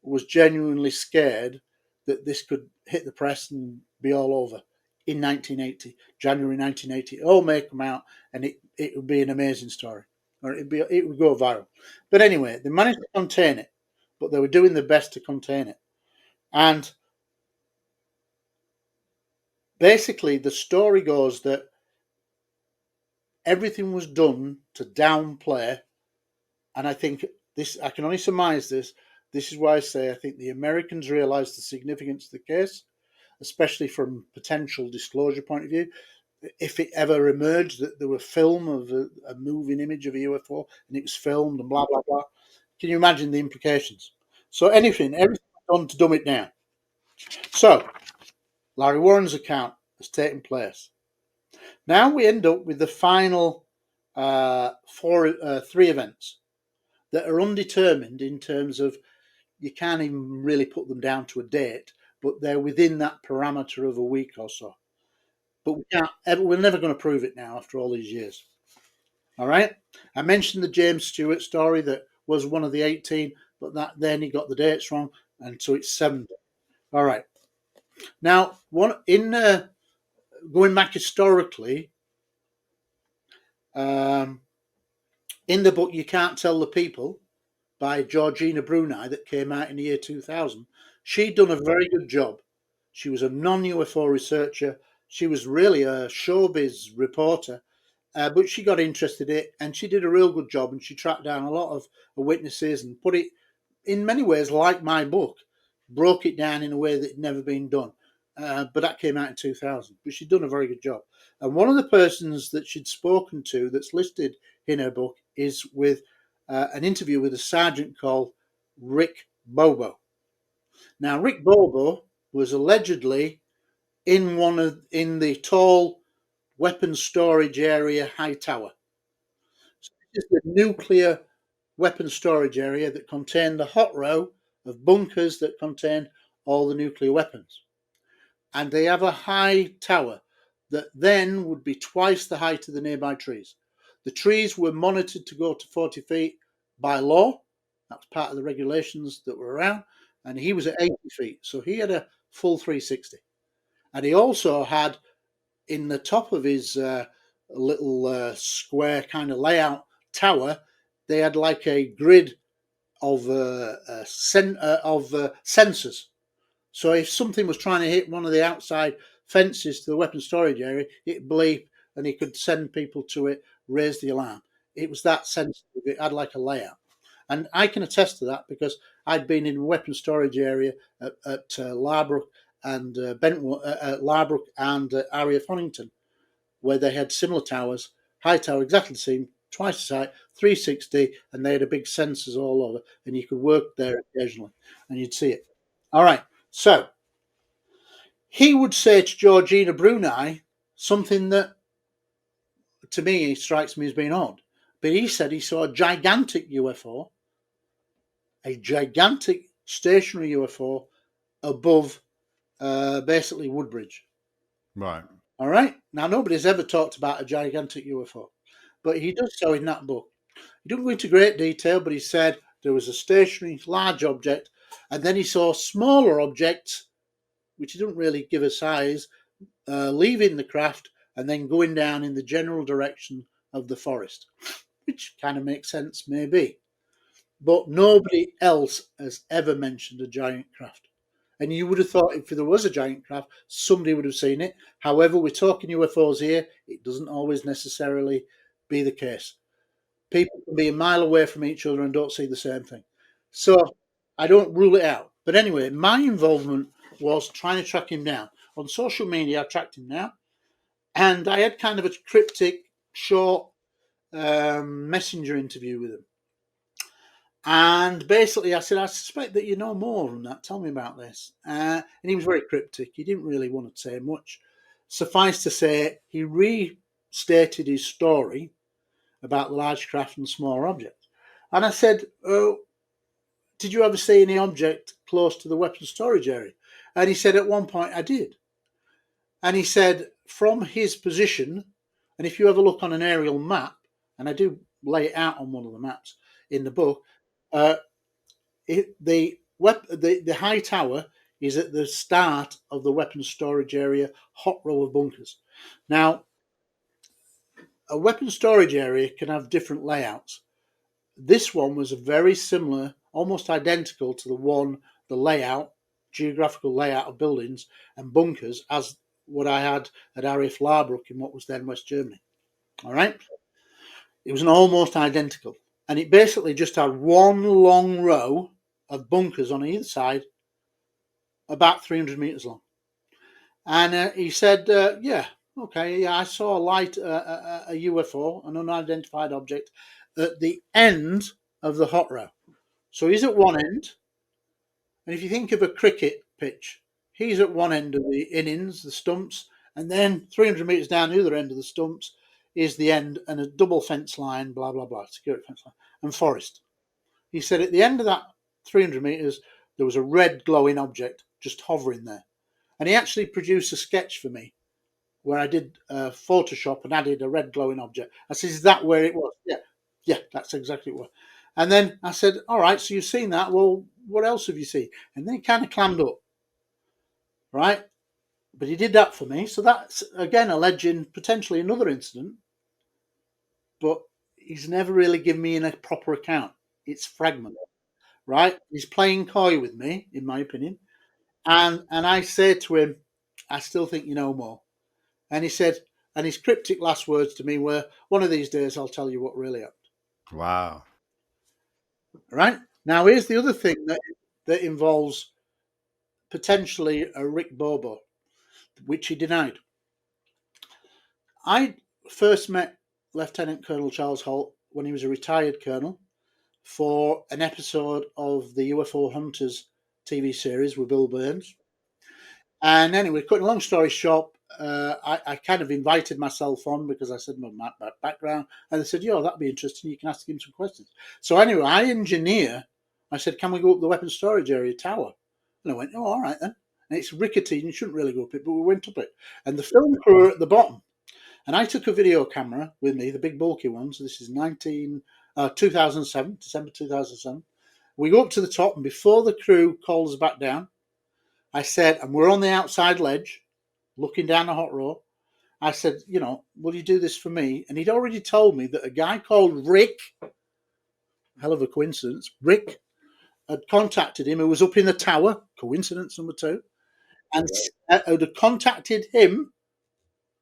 was genuinely scared that this could hit the press and be all over in 1980, January 1980. It all may come out, and it would be an amazing story, or it would go viral. But anyway, they managed to contain it, but they were doing their best to contain it. And basically, the story goes that everything was done to downplay, and I think this, I can only surmise this. This is why I say I think the Americans realized the significance of the case, especially from potential disclosure point of view. If it ever emerged that there were film of a moving image of a UFO and it was filmed and blah, blah, blah, can you imagine the implications? So everything done to dumb it down. So, Larry Warren's account has taken place. Now we end up with the final three events that are undetermined in terms of you can't even really put them down to a date, but they're within that parameter of a week or so. But we're never going to prove it now after all these years. All right. I mentioned the James Stewart story that was one of the 18, but then he got the dates wrong, and so it's 70. All right. Now, going back historically, in the book You Can't Tell the People by Georgina Bruni that came out in the year 2000, she'd done a very good job. She was a non-UFO researcher. She was really a showbiz reporter, but she got interested in it, and she did a real good job, and she tracked down a lot of witnesses and put it, in many ways, like my book, broke it down in a way that had never been done. But that came out in 2000. But she'd done a very good job. And one of the persons that she'd spoken to that's listed in her book is with an interview with a sergeant called Rick Bobo. Now, Rick Bobo was allegedly in the tall weapons storage area high tower. So this is the nuclear weapons storage area that contained the hot row of bunkers that contained all the nuclear weapons. And they have a high tower that then would be twice the height of the nearby trees. The trees were monitored to go to 40 feet by law. That was part of the regulations that were around. And he was at 80 feet. So he had a full 360. And he also had, in the top of his little square kind of layout tower, they had like a grid of sensors. So if something was trying to hit one of the outside fences to the weapons storage area, it bleeped and he could send people to it, raise the alarm. It was that sensitive. It had like a layout. And I can attest to that because I'd been in a weapons storage area at Larbrook and Larbrook and Area of Honington, where they had similar towers, high tower, exactly the same, twice the height, 360, and they had a big sensors all over, and you could work there occasionally, and you'd see it. All right, so he would say to Georgina Bruni something that, to me, strikes me as being odd. But he said he saw a gigantic UFO, a gigantic stationary UFO above basically Woodbridge. Right. All right. Now, nobody's ever talked about a gigantic UFO, but he does so in that book. He didn't go into great detail, but he said there was a stationary large object, and then he saw smaller objects, which he didn't really give a size, leaving the craft and then going down in the general direction of the forest, which kind of makes sense, maybe. But nobody else has ever mentioned a giant craft. And you would have thought if there was a giant craft, somebody would have seen it. However, we're talking UFOs here. It doesn't always necessarily be the case. People can be a mile away from each other and don't see the same thing. So I don't rule it out. But anyway, my involvement was trying to track him down. On social media, I tracked him down. And I had kind of a cryptic, short messenger interview with him. And basically I said, I suspect that you know more than that. Tell me about this. And he was very cryptic. He didn't really want to say much. Suffice to say, he restated his story about the large craft and small objects. And I said, oh, did you ever see any object close to the weapons storage area? And he said, at one point, I did. And he said, from his position, and if you ever look on an aerial map, and I do lay it out on one of the maps in the book, the high tower is at the start of the weapons storage area, hot row of bunkers. Now, a weapons storage area can have different layouts. This one was very similar, almost identical to the layout, geographical layout of buildings and bunkers as what I had at Arif Larbrook in what was then West Germany. All right? It was an almost identical. And it basically just had one long row of bunkers on either side, about 300 meters long. And he said, yeah, I saw a light, a UFO, an unidentified object, at the end of the hot row. So he's at one end, And if you think of a cricket pitch, he's at one end of the innings, the stumps, and then 300 metres down the other end of the stumps is the end and a double fence line, blah, blah, blah, security fence line, and forest. He said at the end of that 300 metres, there was a red glowing object just hovering there. And he actually produced a sketch for me where I did Photoshop and added a red glowing object. I said, is that where it was? Yeah, that's exactly what. And then I said, all right, so you've seen that. Well, what else have you seen? And then he kind of clammed up, right? But he did that for me. So that's, again, alleging potentially another incident. But he's never really given me a proper account. It's fragmented, right? He's playing coy with me, in my opinion. And I say to him, I still think you know more. And he said, and his cryptic last words to me were, one of these days I'll tell you what really happened. Wow. Right? Now, here's the other thing that involves potentially a Rick Bobo, which he denied. I first met Lieutenant Colonel Charles Holt when he was a retired colonel for an episode of the UFO Hunters TV series with Bill Burns. And anyway, cutting a long story short, I kind of invited myself on because I said my background, and they said, "Yeah, that'd be interesting. You can ask him some questions." So anyway, I said, "Can we go up the weapons storage area tower?" And I went, "Oh, all right then." And it's rickety, and you shouldn't really go up it, but we went up it. And the film crew were at the bottom, and I took a video camera with me, the big bulky ones. This is 2007, December 2007. We go up to the top, and before the crew called us back down, I said, and we're on the outside ledge, looking down the hot row. I said, you know, will you do this for me? And he'd already told me that a guy called Rick, hell of a coincidence, Rick had contacted him, who was up in the tower, coincidence number 2, and had contacted him.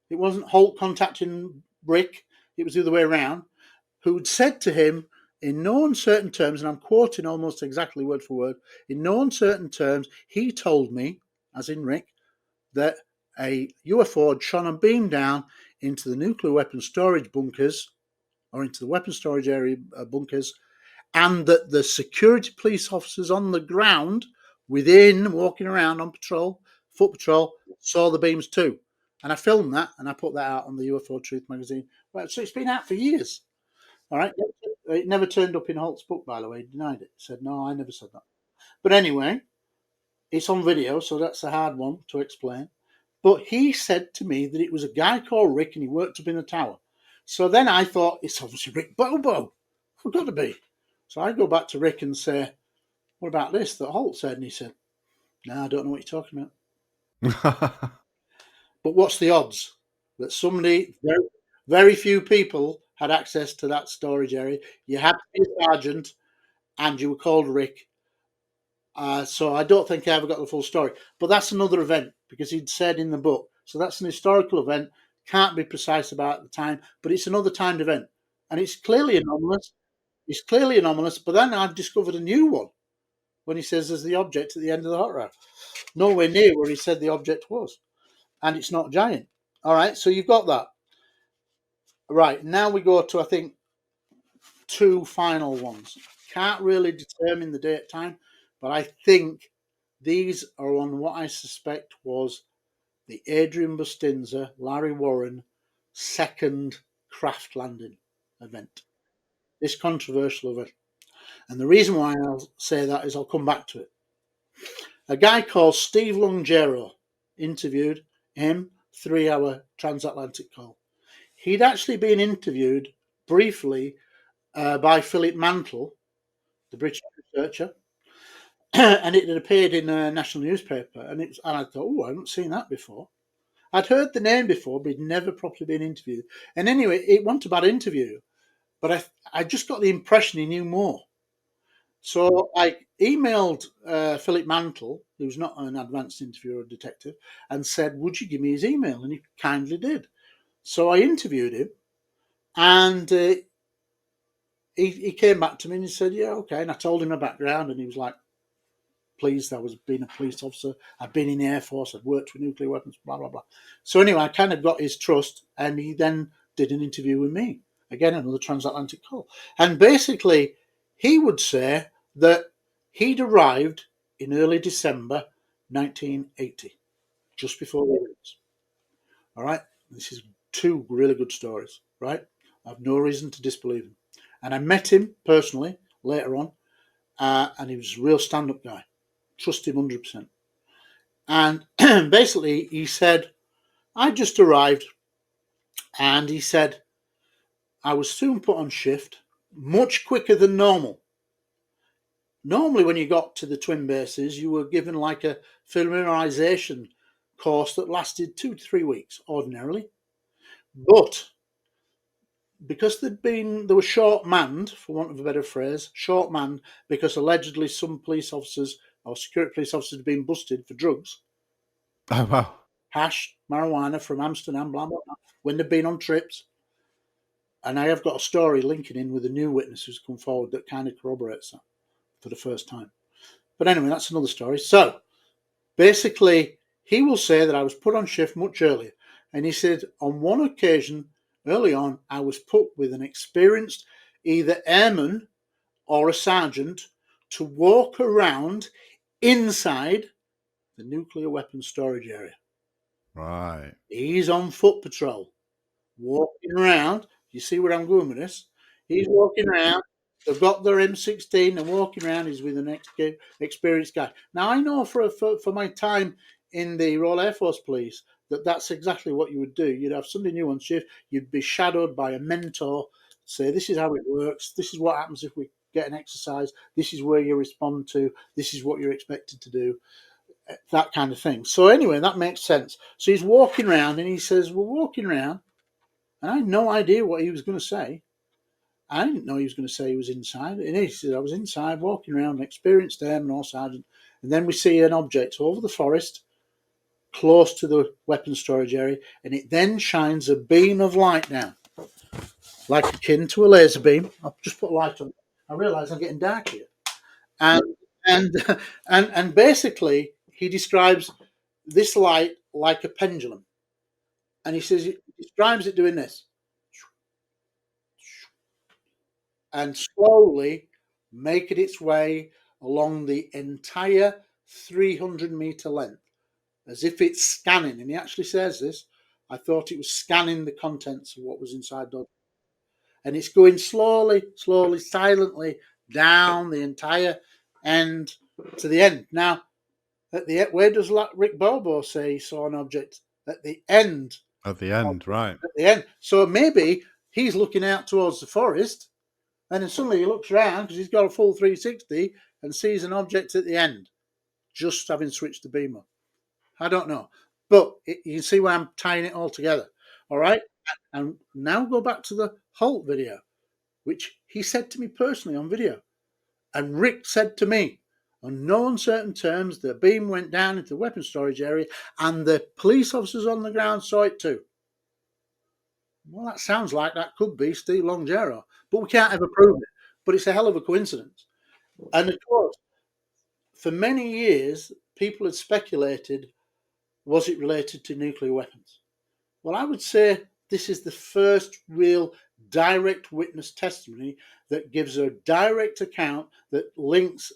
It wasn't Holt contacting Rick, it was the other way around, who'd said to him in no uncertain terms, and I'm quoting almost exactly word for word, in no uncertain terms, he told me, as in Rick, that a UFO had shone a beam down into the nuclear weapons storage bunkers, or into the weapons storage area bunkers, and that the security police officers on the ground within, walking around on patrol, foot patrol, saw the beams too. And I filmed that, and I put that out on the UFO Truth magazine. Well, so it's been out for years. All right. It never turned up in Holt's book, by the way. He denied it. He said, no, I never said that. But anyway, it's on video, so that's a hard one to explain. But he said to me that it was a guy called Rick and he worked up in the tower. So then I thought, it's obviously Rick Bobo. It's got to be. So I go back to Rick and say, what about this that Holt said? And he said, no, I don't know what you're talking about. But what's the odds that somebody, very, very few people had access to that storage area? You had to be a sergeant and you were called Rick. So I don't think I ever got the full story. But that's another event because he'd said in the book. So that's an historical event. Can't be precise about the time, but it's another timed event. And it's clearly anomalous. It's clearly anomalous. But then I've discovered a new one when he says there's the object at the end of the hot rod. Nowhere near where he said the object was. And it's not giant. All right, so you've got that. Right, now we go to, I think, 2 final ones. Can't really determine the date time, but I think these are on what I suspect was the Adrian Bustinza, Larry Warren second craft landing event. This controversial event. And the reason why I'll say that is I'll come back to it. A guy called Steve Longero interviewed him, 3-hour transatlantic call. He'd actually been interviewed briefly by Philip Mantle, the British researcher, and it had appeared in a national newspaper. And I thought, oh, I haven't seen that before. I'd heard the name before, but he'd never properly been interviewed. And anyway, it wasn't a bad interview, but I just got the impression he knew more. So I emailed Philip Mantle, who's not an advanced interviewer or detective, and said, would you give me his email? And he kindly did. So I interviewed him, and he came back to me and he said, yeah, okay. And I told him my background, and he was like, pleased. I was being a police officer. I'd been in the Air Force. I'd worked with nuclear weapons, blah, blah, blah. So anyway, I kind of got his trust, and he then did an interview with me. Again, another transatlantic call. And basically, he would say that he'd arrived in early December 1980, just before the events. All right, this is two really good stories, right? I have no reason to disbelieve him. And I met him personally later on, and he was a real stand-up guy. Trust him 100%. And basically, he said, I just arrived, and he said, I was soon put on shift, much quicker than normal. Normally, when you got to the twin bases, you were given like a familiarization course that lasted 2 to 3 weeks, ordinarily. But because they were short-manned, for want of a better phrase, short-manned, because allegedly some police officers or security police officers had been busted for drugs. Oh, wow. Hash, marijuana from Amsterdam, blah, blah, blah, when they've been on trips. And I have got a story linking in with a new witness who's come forward that kind of corroborates that for the first time. But anyway, that's another story. So basically, he will say that I was put on shift much earlier. And he said, on one occasion, early on, I was put with an experienced either airman or a sergeant to walk around inside the nuclear weapons storage area. Right. He's on foot patrol, walking around. You see where I'm going with this? He's walking around. They've got their M16 and walking around. He's with an experienced guy. Now, I know for my time in the Royal Air Force Police that's exactly what you would do. You'd have somebody new on shift. You'd be shadowed by a mentor. Say, this is how it works. This is what happens if we get an exercise. This is where you respond to. This is what you're expected to do. That kind of thing. So anyway, that makes sense. So he's walking around and he says, we're walking around. And I had no idea what he was going to say. I didn't know he was going to say he was inside. And he said, I was inside, walking around, an experienced airman or sergeant. And then we see an object over the forest, close to the weapons storage area, and it then shines a beam of light down, like akin to a laser beam. I'll just put a light on. I realise I'm getting dark here. And basically, he describes this light like a pendulum. And he says, he describes it doing this. And slowly making its way along the entire 300-metre length, as if it's scanning. And he actually says this, I thought it was scanning the contents of what was inside the. And it's going slowly, silently down the entire end to the end. Now, where does Rick Bobo say he saw an object? At the end. At the end, right. At the end. So maybe he's looking out towards the forest, and then suddenly he looks around because he's got a full 360 and sees an object at the end, just having switched the beam up. I don't know. But you can see where I'm tying it all together. All right? And now go back to the Halt video, which he said to me personally on video. And Rick said to me, on no uncertain terms, the beam went down into the weapons storage area and the police officers on the ground saw it too. Well, that sounds like that could be Steve Longero, but we can't ever prove it. But it's a hell of a coincidence. And of course, for many years, people had speculated, was it related to nuclear weapons? Well, I would say this is the first real direct witness testimony that gives a direct account that links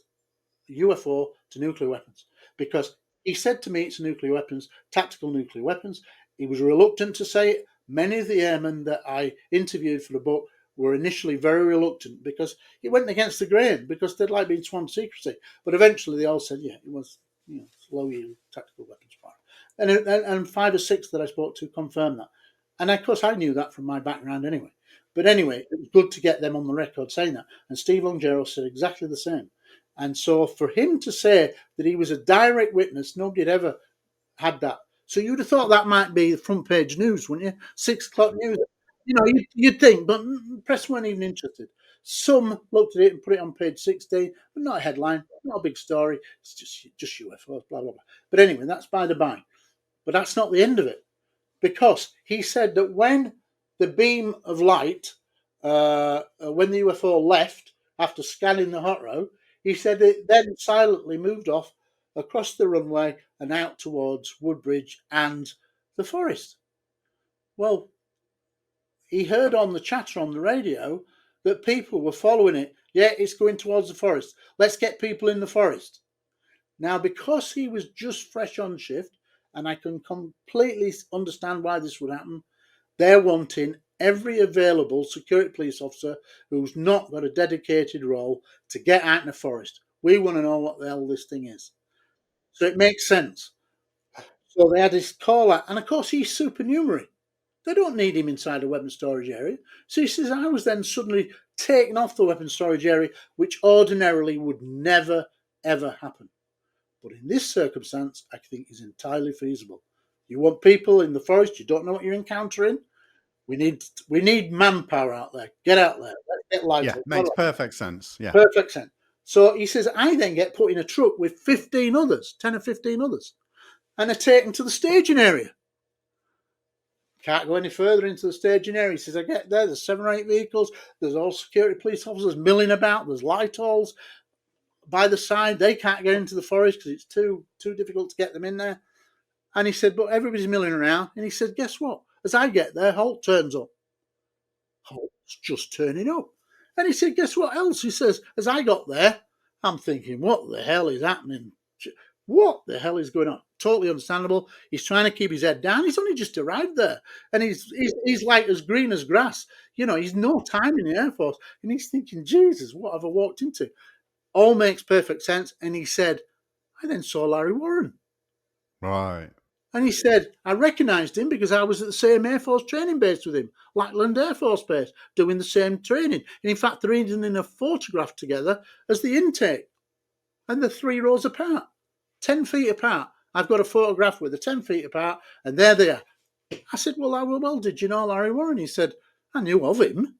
UFO to nuclear weapons. Because he said to me it's nuclear weapons, tactical nuclear weapons. He was reluctant to say it. Many of the airmen that I interviewed for the book were initially very reluctant because it went against the grain, because they'd like being sworn to secrecy. But eventually they all said, yeah, it was low-yield tactical weapons fire. And 5 or 6 that I spoke to confirmed that. And of course I knew that from my background anyway. But anyway, it was good to get them on the record saying that. And Steve Longero said exactly the same. And so for him to say that he was a direct witness, nobody had ever had that. So you'd have thought that might be the front page news, wouldn't you? 6 o'clock news. You'd think, but the press weren't even interested. Some looked at it and put it on page 16, but not a headline, not a big story. It's just UFOs, blah, blah, blah. But anyway, that's by the by. But that's not the end of it. Because he said that when the beam of light, when the UFO left after scanning the hot row, he said it then silently moved off across the runway and out towards Woodbridge and the forest. Well, he heard on the chatter on the radio that people were following it. Yeah, it's going towards the forest. Let's get people in the forest. Now, because he was just fresh on shift, and I can completely understand why this would happen, they're wanting every available security police officer who's not got a dedicated role to get out in the forest. We want to know what the hell this thing is. So it makes sense. So they had this call out, and of course he's supernumerary. They don't need him inside a weapon storage area. So he says, I was then suddenly taken off the weapon storage area, which ordinarily would never, ever happen. But in this circumstance, I think is entirely feasible. You want people in the forest, you don't know what you're encountering. We need manpower out there. Get out there. Let's get lights. Yeah, makes perfect sense. Yeah. Perfect sense. So he says, I then get put in a truck with 15 others, 10 or 15 others, and are taken to the staging area. Can't go any further into the staging area. He says, I get there, there's 7 or 8 vehicles, there's all security police officers milling about, there's light halls by the side. They can't get into the forest because it's too difficult to get them in there. And he said, but everybody's milling around. And he said, guess what? As I get there, Holt turns up. Holt's just turning up. And he said, guess what else? He says, as I got there, I'm thinking, what the hell is happening? What the hell is going on? Totally understandable. He's trying to keep his head down. He's only just arrived there. And he's like as green as grass. You know, he's no time in the Air Force. And he's thinking, Jesus, what have I walked into? All makes perfect sense. And he said, I then saw Larry Warren. Right. And he said, I recognised him because I was at the same Air Force training base with him, Lackland Air Force Base, doing the same training. And in fact, they're even in a photograph together as the intake. And they're 3 rows apart, 10 feet apart. I've got a photograph with the 10 feet apart, and there they are. I said, well, did you know Larry Warren? He said, I knew of him.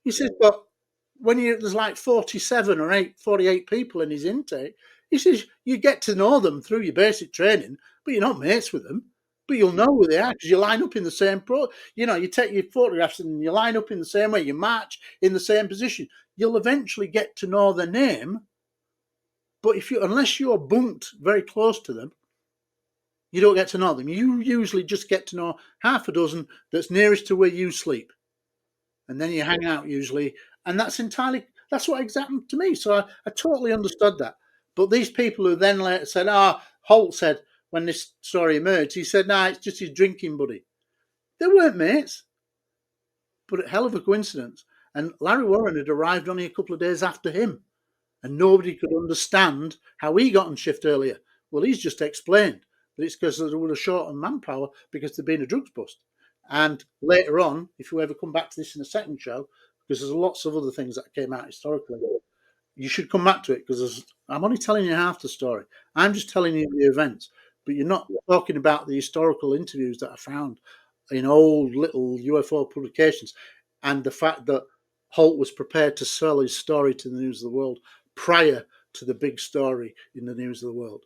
He said, but when there's like 47 or 48 people in his intake, he says, you get to know them through your basic training, but you're not mates with them. But you'll know who they are because you line up in the same you take your photographs and you line up in the same way, you march in the same position. You'll eventually get to know their name. But unless you're bunked very close to them, you don't get to know them. You usually just get to know half a dozen that's nearest to where you sleep. And then you hang out usually. And that's what exactly happened to me. So I totally understood that. But these people who then later said, Holt said, when this story emerged, he said, it's just his drinking buddy. They weren't mates. But a hell of a coincidence. And Larry Warren had arrived only a couple of days after him. And nobody could understand how he got on shift earlier. Well, he's just explained that it's because there was a short on manpower because there'd been a drugs bust. And later on, if you ever come back to this in a second show, because there's lots of other things that came out historically, you should come back to it because I'm only telling you half the story. I'm just telling you the events, but you're not talking about the historical interviews that I found in old little UFO publications and the fact that Holt was prepared to sell his story to the News of the World prior to the big story in the News of the World.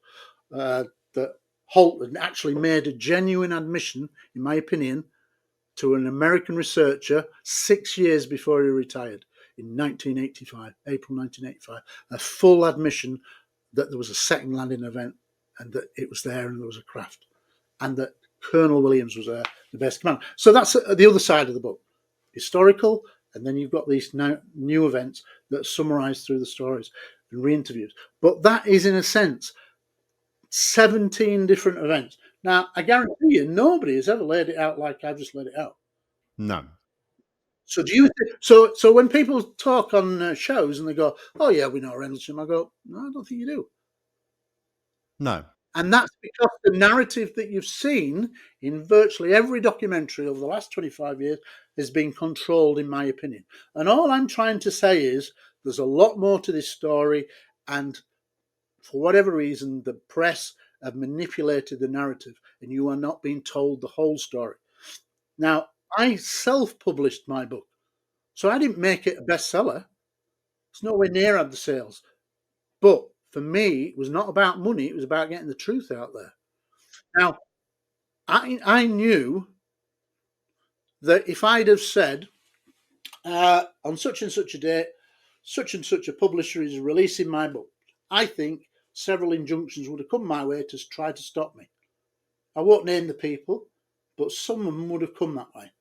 That Holt had actually made a genuine admission, in my opinion, to an American researcher 6 years before he retired in 1985, April 1985, a full admission that there was a second landing event and that it was there and there was a craft and that Colonel Williams was there, the best commander. So that's the other side of the book, historical, and then you've got these now new events that are summarised through the stories and re-interviews. But that is, in a sense, 17 different events. Now, I guarantee you, nobody has ever laid it out like I've just laid it out. No. So do you? So when people talk on shows and they go, "Oh yeah, we know Rendlesham," I go, "No, I don't think you do." No. And that's because the narrative that you've seen in virtually every documentary over the last 25 years has been controlled, in my opinion. And all I'm trying to say is there's a lot more to this story, and for whatever reason, the press have manipulated the narrative, and you are not being told the whole story. Now, I self-published my book, so I didn't make it a bestseller. It's nowhere near had the sales. But for me, it was not about money. It was about getting the truth out there. Now, I knew that if I'd have said, on such and such a date, such and such a publisher is releasing my book, I think several injunctions would have come my way to try to stop me. I won't name the people, but some of them would have come that way.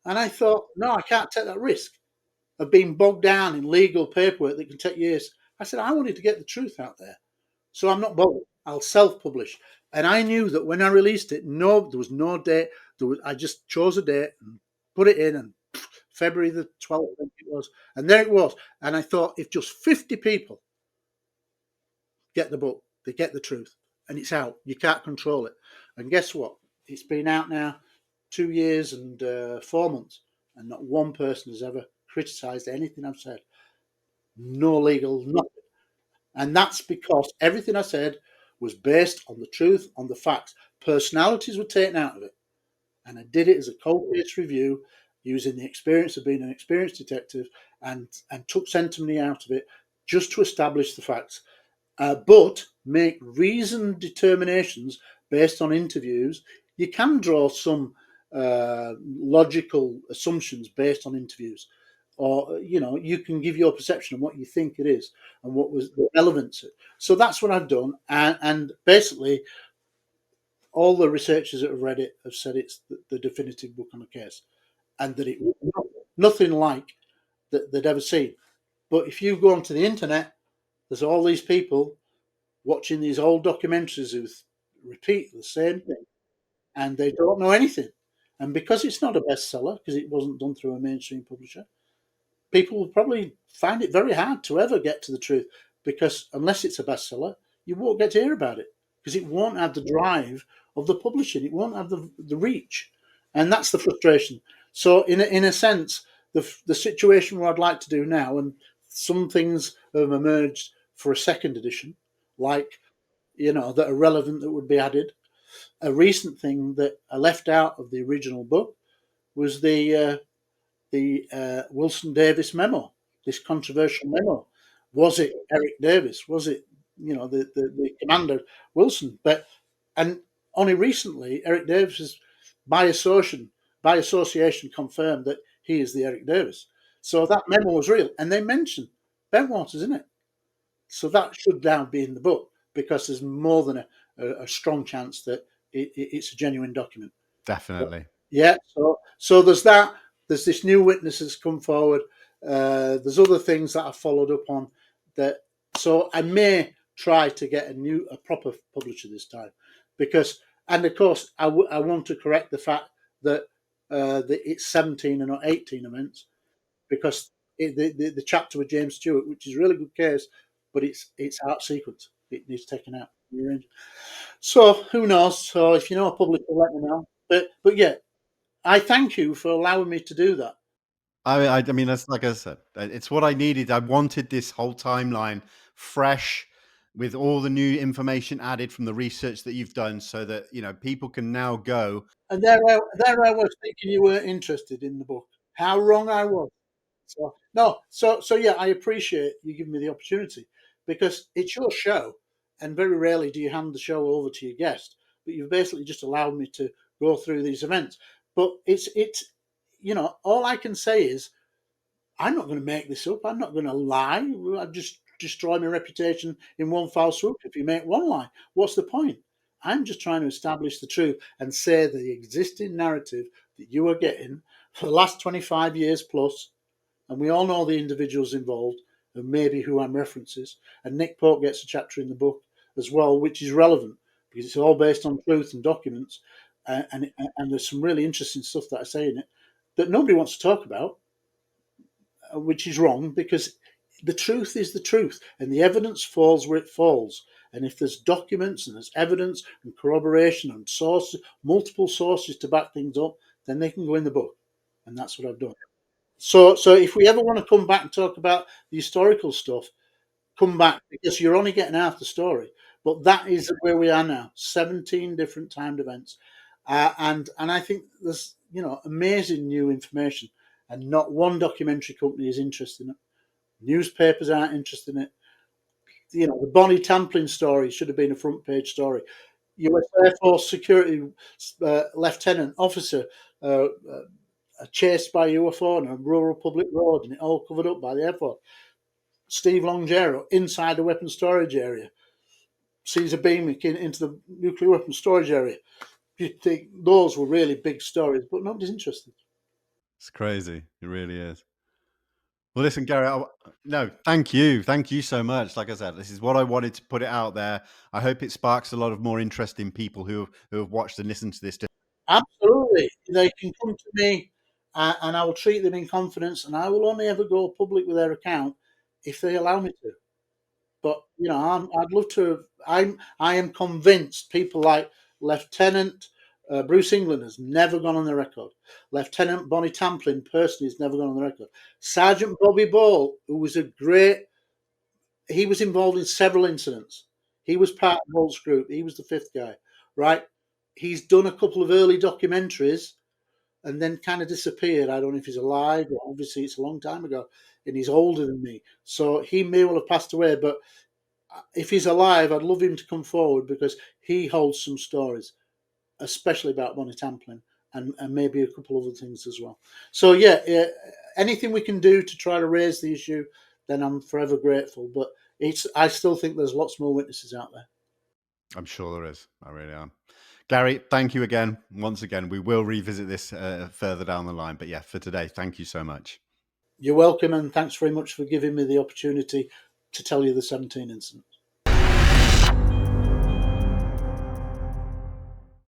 And I thought, no, I can't take that risk of being bogged down in legal paperwork that can take years. I said, I wanted to get the truth out there. So I'm not bothered. I'll self-publish. And I knew that when I released it, there was no date. I just chose a date and put it in, and February the 12th, I think it was, and there it was. And I thought, if just 50 people get the book, they get the truth, and it's out. You can't control it. And guess what? It's been out now 2 years and 4 months, and not one person has ever criticised anything I've said. No legal, nothing. And that's because everything I said was based on the truth, on the facts. Personalities were taken out of it. And I did it as a cold-based review using the experience of being an experienced detective, and took sentiment out of it just to establish the facts. But make reasoned determinations based on interviews. You can draw some logical assumptions based on interviews, or you can give your perception of what you think it is and what was the relevance. So that's what I've done, and basically all the researchers that have read it have said it's the definitive book on the case, and that it was nothing like that they'd ever seen. But if you go onto the internet, there's all these people watching these old documentaries who repeat the same thing, and they don't know anything. And because it's not a bestseller, because it wasn't done through a mainstream publisher, people will probably find it very hard to ever get to the truth, because unless it's a bestseller, you won't get to hear about it, because it won't have the drive of the publishing. It won't have the reach. And that's the frustration. So in a sense, the situation where I'd like to do now, and some things have emerged for a second edition, like, that are relevant, that would be added. A recent thing that I left out of the original book was the Wilson Davis memo, this controversial memo. Was it Eric Davis? Was it, the commander Wilson? And only recently, Eric Davis has, by association, confirmed that he is the Eric Davis. So that memo was real, and they mention Bentwaters in it. So that should now be in the book, because there's more than a strong chance that it's a genuine document. Definitely. Yeah. So there's that. There's this new witness that's come forward. There's other things that I followed up on. So I may try to get a proper publisher this time, and of course I want to correct the fact that it's 17 and not 18 events, because the chapter with James Stewart, which is a really good case, but it's out sequence. It needs taken out. So who knows? So if you know a publisher, let me know. But yeah, I thank you for allowing me to do that. I mean, that's, like I said, it's what I needed. I wanted this whole timeline fresh, with all the new information added from the research that you've done, so that people can now go. And there I was thinking you weren't interested in the book. How wrong I was. So no, so yeah, I appreciate you giving me the opportunity, because it's your show, and very rarely do you hand the show over to your guest. But you've basically just allowed me to go through these events. But it's all I can say is, I'm not going to make this up. I'm not going to lie. I'd just destroy my reputation in one foul swoop if you make one lie. What's the point? I'm just trying to establish the truth and say the existing narrative that you are getting for the last 25 years plus, and we all know the individuals involved, and maybe who I'm references. And Nick Pope gets a chapter in the book as well, which is relevant, because it's all based on truth and documents, and there's some really interesting stuff that I say in it that nobody wants to talk about, which is wrong, because the truth is the truth, and the evidence falls where it falls. And if there's documents and there's evidence and corroboration and sources, multiple sources to back things up, then they can go in the book, and that's what I've done. So if we ever want to come back and talk about the historical stuff, come back, because you're only getting half the story. But that is where we are now: 17 different timed events, and I think there's amazing new information, and not one documentary company is interested in it. Newspapers aren't interested in it. The Bonnie Tamplin story should have been a front page story. US Air Force security lieutenant officer chased by UFO on a rural public road, and it all covered up by the Air Force. Steve Longero inside the weapons storage area sees a beam into the nuclear weapons storage area. You think those were really big stories, but nobody's interested. It's crazy. It really is. Well, listen, Gary. No, thank you. Thank you so much. Like I said, this is what I wanted to put it out there. I hope it sparks a lot of more interest in people who have watched and listened to this. Absolutely. They can come to me and I will treat them in confidence, and I will only ever go public with their account if they allow me to. But, I'd love to. I am convinced people like Lieutenant Bruce England has never gone on the record. Lieutenant Bonnie Tamplin personally has never gone on the record. Sergeant Bobby Ball, who was he was involved in several incidents. He was part of Bolt's group. He was the fifth guy, right? He's done a couple of early documentaries and then kind of disappeared. I don't know if he's alive, but obviously it's a long time ago, and he's older than me. So he may well have passed away, but if he's alive, I'd love him to come forward because he holds some stories, especially about Bonnie Tamplin and maybe a couple other things as well. So, anything we can do to try to raise the issue, then I'm forever grateful. But I still think there's lots more witnesses out there. I'm sure there is. I really am. Gary, thank you again. Once again, we will revisit this further down the line. But yeah, for today, thank you so much. You're welcome, and thanks very much for giving me the opportunity to tell you the 17 incident.